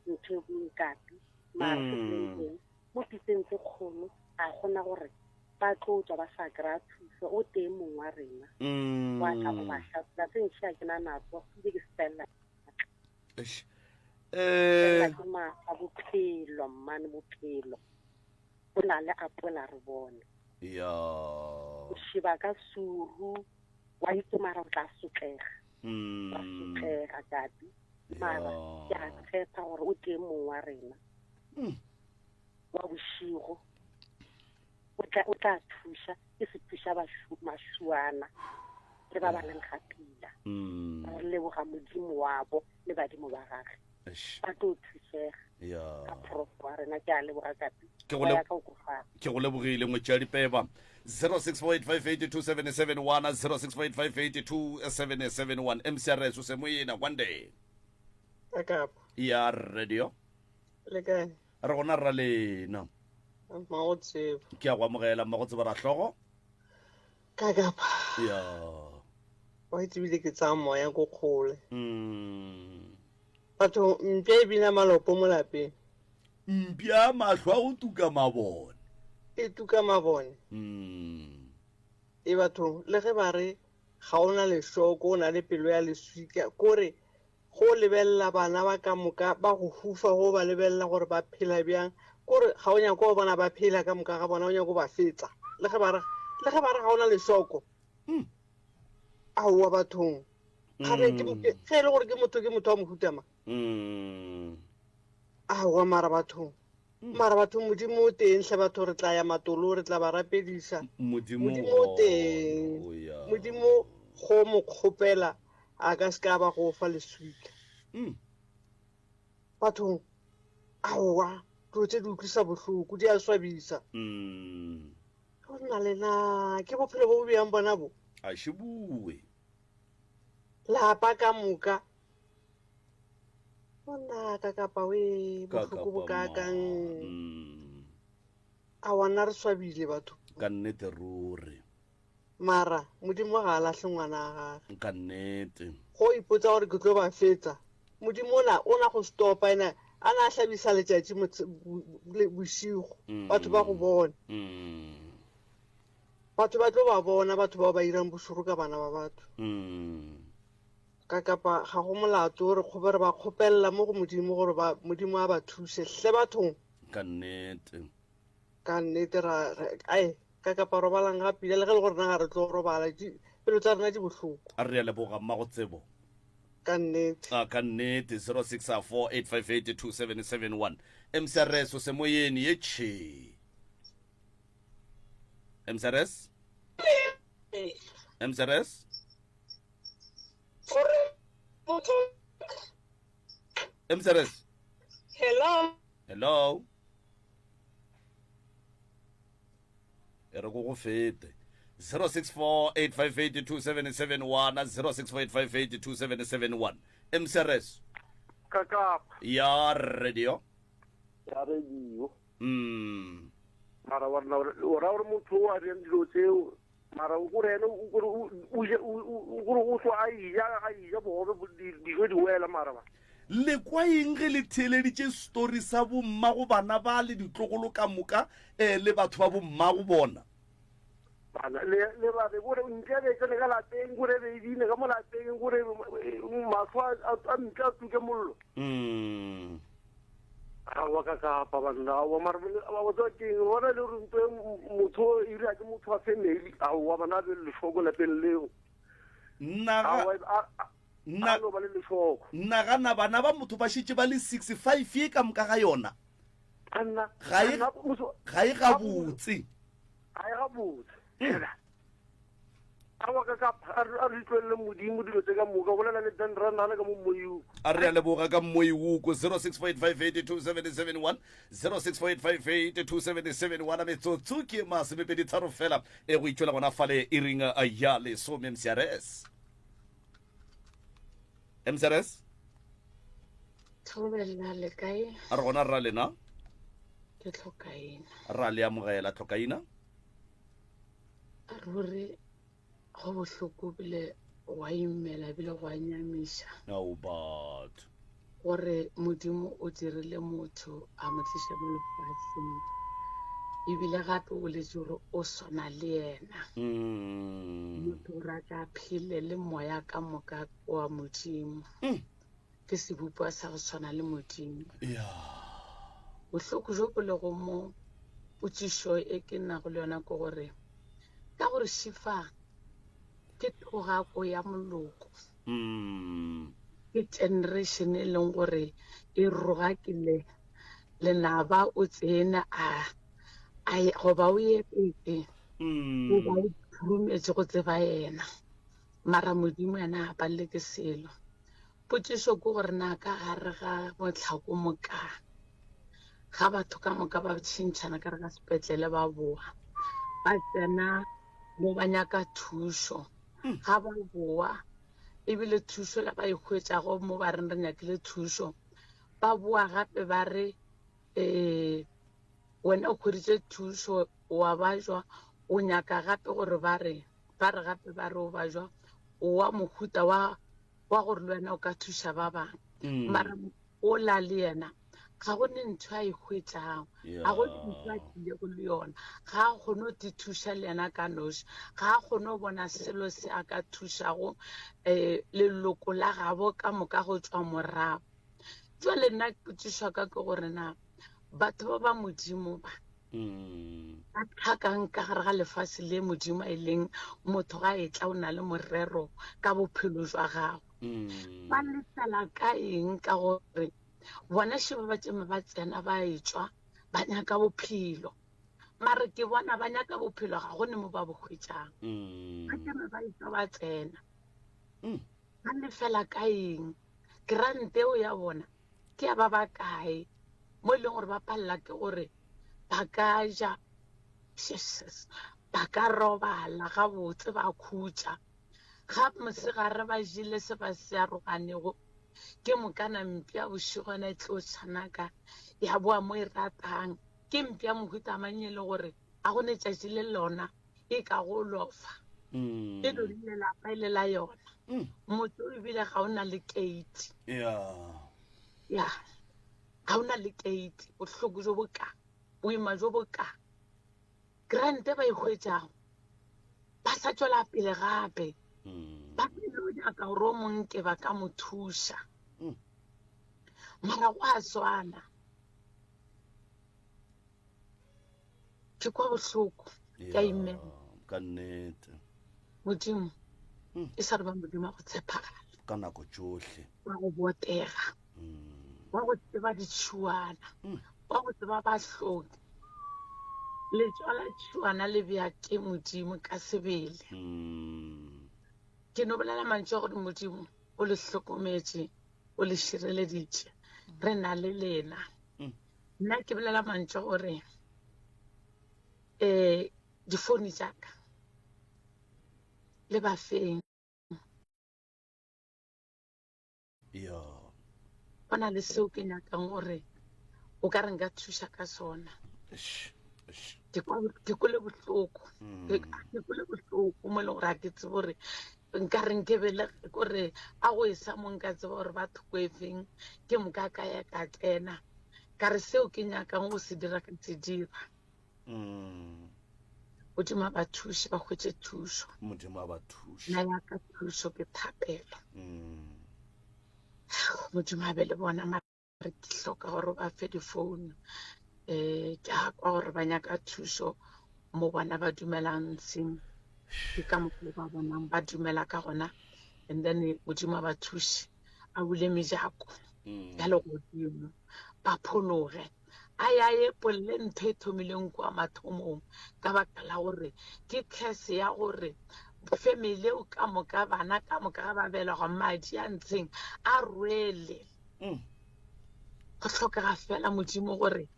ntho e boikapi mara setleng mo pitseng tse kgolo a gona gore ba tlo tswa ba sa kry-a thuso o teng mongwe wa rena wa tla go ba tlhatsela tse ntšhi ke na natso ile ke sepelela ke mafa bophelo mmane bophelo o na le apola re bone o shiba ka suru wa itse mara o tla sotlega kati mara ke a tshepa gore o teng mongwe wa rena wa bošigo o tla thuša ke se thuša mašuana le ba ba leng gapila re leboga modimo wabo le badimo ba gage ba tlo thušega ka prof wa rena ke a leboga kapi ke go lebogile ngwetša dipeba 0648582771 0648582771 mcrs o se moyena kwande akapa ya radio le kae re gona ra lena magotsebo ke a go amogela magotsebo ra hlogo ka kapa ya wa itsebile ke tsaya moya ko kgole batho mpia e bina malopo mo lapeng mpia matlho a go tuka mabone e tuka mabone e batho le ge ba re ga o na lešoko o na le pelo ya leswika kore go lebelela bana ba ka moka ba go hufa go ba lebelela gore ba phela bjang kore ga o nyako go bona ba phela ka moka ga bona o nyako ba fetsa le ge ba re ga o na lešoko aowa bathong ge e le gore ke motho wa mohutama aowa mara bathong modimo o teng hle batho re tla ya matolo re tla ba rapedisa modimo o teng modimo go mo kgopela a ka se ka ba go fa leswika bathong aowa dilo tse di utlwisa bohloko di a swabisa go nna lena ke bophelo bo bjang bona bo a shebue lapa ka moka bona ka kapa we bohloko bo ka kang a wana re swabile batho ka nnete ruri mara modimo ga a lahle ngwana a gage ka nnete go ipotsa gore ke tlo ba fetsa modimo o na go stopa ena a na hlabisa letšatši bošigo batho ba go bona batho ba tlo ba bona batho bao ba irang bošoro ka bana ba batho ka kapa ga go molato gore kgobere ba kgopelela mo go modimo gore modimo a ba thuse hle bathong ka nnete ai ka kapa robalang ga pila le ge le gore na ga re tlo robala pelo tsa rena di bohloko a re ya leboga mmagotsebo ka nnete 0648582771 mcrs o se moyeni ye tšhe mcrs mcrs hello e re go go fete 0648582771 0648582771 mcrs kakapa ya radio mara wa ora motho wa re dilo tseo mara o rena o so ai ya bo dijo di wela mara ba le kwa eng ge le theeleditše story sa bomma go bana ba le ditlogolo ka moka le batho ba bomma go bona bana le ba re gore ntle le ka ga lapeng gore re dine ka mo lapeng gore matlwa a ntla tuke mollo wa ka pa bana wa marmele wa tso ke wona le runto motho iri a ke motho a family a wa bana le foko la pelleo nna gana bana ba motho ba šitše ba le 65 ye ka moka ga yona ga e gabotse a re a leboga ka mmoiwu ko 0645827771 0645827771 a metsotso ke masomepedi tharo fela e go itšwela gona fale e ring a ya lesome mcrs MCRS Thobela le kae a re gona ra lena ke tlhokaina ra le amogela tlhokaina ruri go bohloko bile wa imela bile go nyamisha no but gore modimo o dirile motho a motlisha mo lefatsheng ebile gape o le gore o sona le yena motho ra ka phile le moya ka moka wa modimo ke sebopwa sa go swana le modimo bohloko jo bo le go mo potšišo e ke nna go le yona ke gore ka gore šifa ke thogako ya moloko ke generation e leng gore e roga ke lenaba o tsena a goba o ye pete o ba o thurumetse go tseba yena mara modimo yena a palele ke selo potšišo ke gore na ka gare ga motlhako moka ga batho ka moka ba tšhintšhana ka re ka sepetlele ba boa ba tsena mo ba nyaka thušo ga ba boa ebile thušo la ba ikgwetšago mo ba reng re nyakile thušo ba boa gape ba re wena o kgweditše thušo wa ba jwa o nyaka gape gore ba re gape ba re o ba jwa o wa mohuta wa gore le wena o ka thuša ba bangwe mara o la le yena ga go ne ntho a ikgwetšago ga go ne ntho a tlile go le yona ga a kgone o di thuša le yena ka noši ga a kgone o bona selo se a ka thušago leloko la gabo ka moka go tswa morago jwale nna potšišwa ka ke gore na batho ba ba modimo ba ba tlhakang ka gare ga lefase le modimo e leng motho ga e tla o na le morero ka bophelo jwa gago ba letala ka eng ka gore bona šiba ba tsema ba tsena ba etswa ba nyaka bophelo mare ke bona ba nyaka bophelo ga go ne mo ba bo hwetšang ba tsema ba etswa ba tsena ba lefela ka eng grante o ya bona ke ya ba ba kae mo e leng gore ba palela ke gore ba ka ja ba ka robala gabotse ba khutša ga mosegare ba jile se ba se aroganego ke mokana mpi ya bošigwana e tlo tšhanaka ya boa mo e ratang ke mpi ya mohuta manye le gore a go ne tšatši le lona e ka go lofa e lodile lapa e le la yona motho o ebile ga o na le keiti ya ga o na le keiti bohloko jo boka boima jo boka grante ba ikgwetšago ba sa tšwela pele gape ba pelo nyaka gore o monke ba ka mo thuša mara go a swana ke kwa bohloko ke a imela ka nnete modimo e sa re ba modimo a go tshepagala ka nako tsohle wa go botega wa go tseba ditšhuana wa go tseba bahloki letswa la tšhuana le bea ke modimo ka sebele ke no bolela mantšu a gore modimo o le hlokometse o le šireleditše re na le lena nna ke bolela mantšu a gore difone tšaka le bafeng go na le seo ke nyakang gore o ka re nka thuša ka sona ke kole bohloko ke kole bohloko mo le gore a ke tsebe gore nka reng ke bele gore a go isa mo nka tseba gore batho ko efeng ke moka ka ya ka tsena ka re seo ke nyakang go se dira ka se dira modimo a ba thuše ba hwetše thušo modimo a ba thuše na ya ka thušo ke thapelo modimo a be le bona mare ke hloka gore ba fe difounu ke a kwa gore ba nyaka thušo mo bona ba dumelang nseng ke ka mokgwa ba bonang ba dumela ka gona and then modimo a ba thuše a bule mejako ya legodimo ba phologe a ya epolle ntho e thomileng kwa mathomong ka baka la gore ke curse ya gore family o ka moka bana ka moka ga ba belegwa madi a ntsheng a rwele go tlhokega fela modimo gore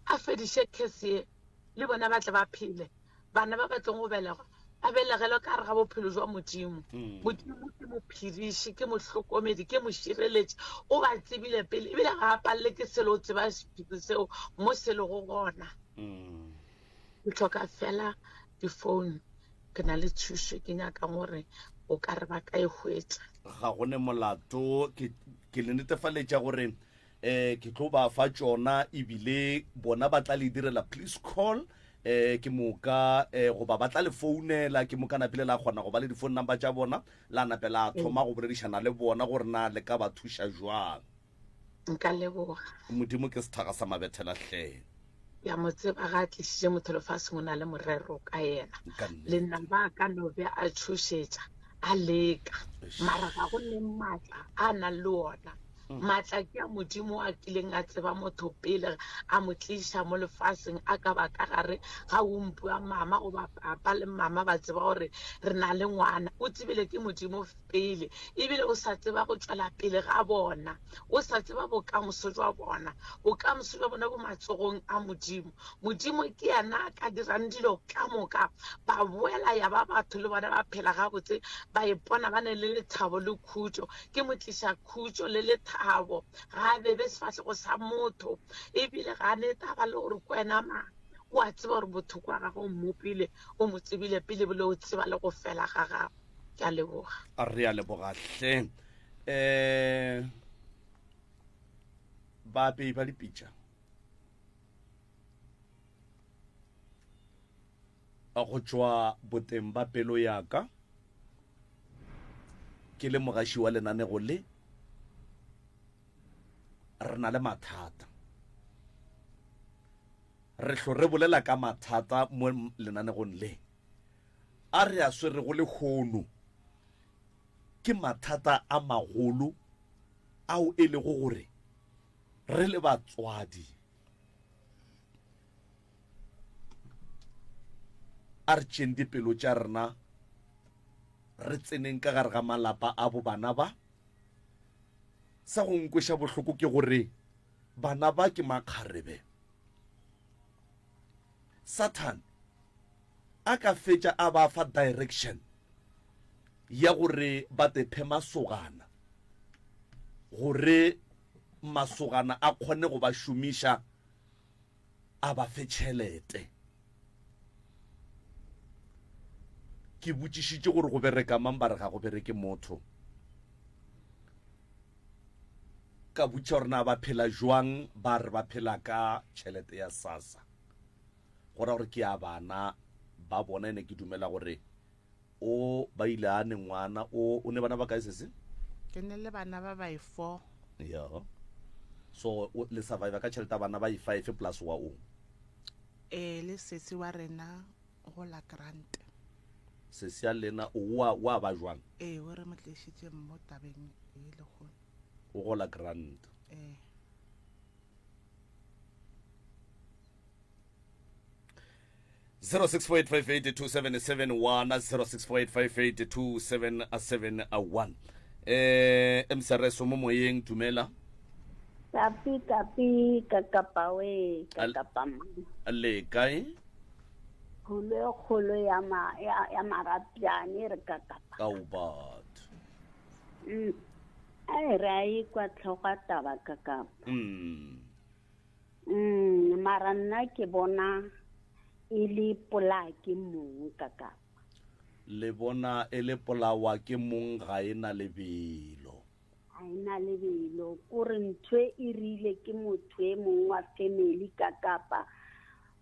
a fediše curse ye le bona ba tle ba phele bana ba batleng go belegwa a belegele ka re ga bophelo jwa modimo modimo ke mophiriši ke mohlokomedi ke mošireletši o ba tsebile pele ebile ga a palele ke selo o tseba sephiri seo mo se le go gona ke tlhoka fela difounu ke na le thušo ke nyakang gore o ka re ba ka e hwetša ga gone molato ke le netefaletša gore ke tlo ba fa tšona ebile bona ba tla le direla please call ke moka goba ba tla le founela ke moka napile la kgona go ba le di-phone number tša bona la napela thoma go boledišana le bona gore na le ka ba thuša jwang nka leboga modimo ke sethaga sa mabethela hle ya mo tseba ga a tlišitše motho lefaseng o na le morero ka yena le nna ba ka no be a thušetša a leka mara ga go ne maatla a nang le ona maatla ke a modimo a kileng a tseba motho pele a mo tliša mo lefaseng a ka ba ka gare ga ompua mama o ba papa le mama ba tseba gore re na le ngwana o tsebile ke modimo pele ebile o sa tseba go tšwela pele ga bona o sa tseba bokamoso jwa bona bokamoso jwa bona bo matsogong a modimo modimo ke yana a ka dirang dilo ka moka ba boela ya ba batho le bona ba phela gabotse ba ipona ba ne le lethabo le khutšo ke mo tliša khutšo le lethabo ga a bebe sefatlhego sa motho ebile ga a netaba le gore kwena ma o a tseba gore bothoko wa gago mmo pele o mo tsebile pele bile o tseba le go fela ga gago ke a leboga a re a lebogatlhe bapei ba dipitša a go tšwa boteng ba pelo yaka ke le mogaši wa lenanego le re na le mathata re hlo re bolela ka mathata mo lenanegong le a re a swere go le kgono ke mathata a magolo ao e lego gore re le batswadi a re tšeng dipelo tša rena re tseneng ka gare ga malapa a bo bana ba sa go nkweša bohloko ke gore bana ba ke makgarebe Satan a ka fetša a ba fa direction ya gore ba te phe masogana gore masogana a kgone go ba šomiša a ba fe tšhelete ke botšišitše gore go bereka mang ba re ga go bereke motho ka botša gore na ba phela jwang ba re ba phela ka tšhelete ya SASSA gora gore ke a bana ba bona ene ke dumela gore o ba ile a ne ngwana o ne bana ba kae sese ke ne le bana ba by 4 ya so le survivor ka tšhelete bana ba i5 plus wa o le sesi wa rena go la grant sesi ya lena wa ba jwang o re motlišitše mo tabeng e le go o go la grant Zero 0648582771 0648582771 MCRS mo moyeng tumela kapi kakapawe kakapam le kae kholo ya marapiane re kakapa kaubat ai rai kwa tlhoga taba kakapa mara mara nna ke bona e le polake mong ka kapa. le bona e le polawa ke mong ga e na lebelo a ena lebelo kore ntho e rile ke motho e mong wa family ka kapa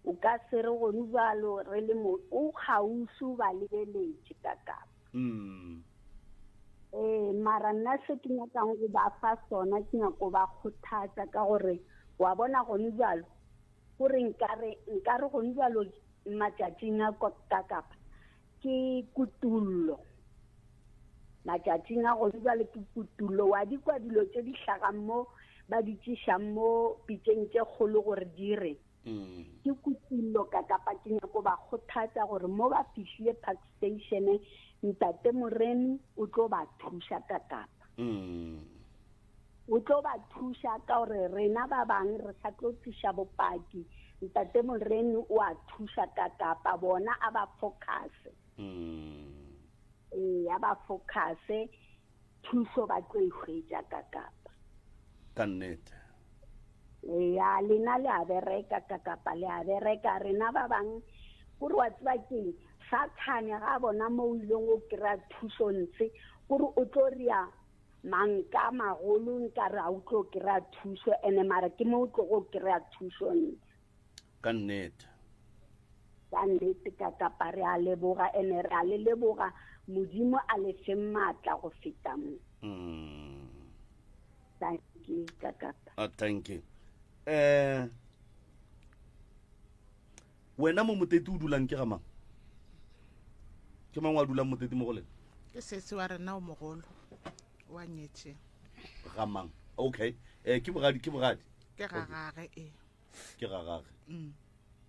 o ka se re gone jalo re le mo o gausu ba lebeletse ka kapa. Mara nna se ke nyakang go ba fa sona ke nyako ba kgothatsa ka gore wa bona gone jalo gore nkare gone jalo matšatšing a ka kapa ke kutullo matšatšing a gone jalo ke kutullo wa di kwa dilo tse di hlagang mo ba di tšhišang mo pitšeng tše kgolo gore di re ke kutullo ka kapa ke nyako ba kgothatsa gore mo ba fihlile park station ntate Moremi o tlo ba thuša ka kapa o tlo ba thuša ka gore rena ba bang re sa tlo thuša bopaki ntate Moremi o a thuša ka kapa bona a ba focus a ba focus thuso ba tlo e hwetša ka kapa ka nnete ya lena le a bereka ka kapa le a bereka rena ba bang gore wa tseba keng Sathane ga bona mo ileng o kry-a thuso ntse gore o tlo ria manka magolo nkare a o tlo kry-a thuso ene mara ke mo o tlo go kry-a thuso ntse ka nnete ka kapa re a leboga ene re a le leboga modimo a le fe maatla go feta mo thank you ka kapa thank you wena mo motete o dulang ke ga mang ke mang wa dulang motete mo go lena ke setse wa rena o mogolo wa nyetse ga mang okay ke bogadi ke gagage ke gagage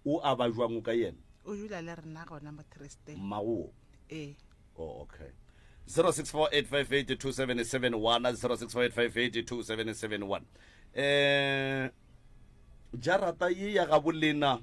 o a ba jwang o ka yena o dula le rena gona mo Tristeng mago oh okay 0648582771 0648582771 jarata ye ya ga bolena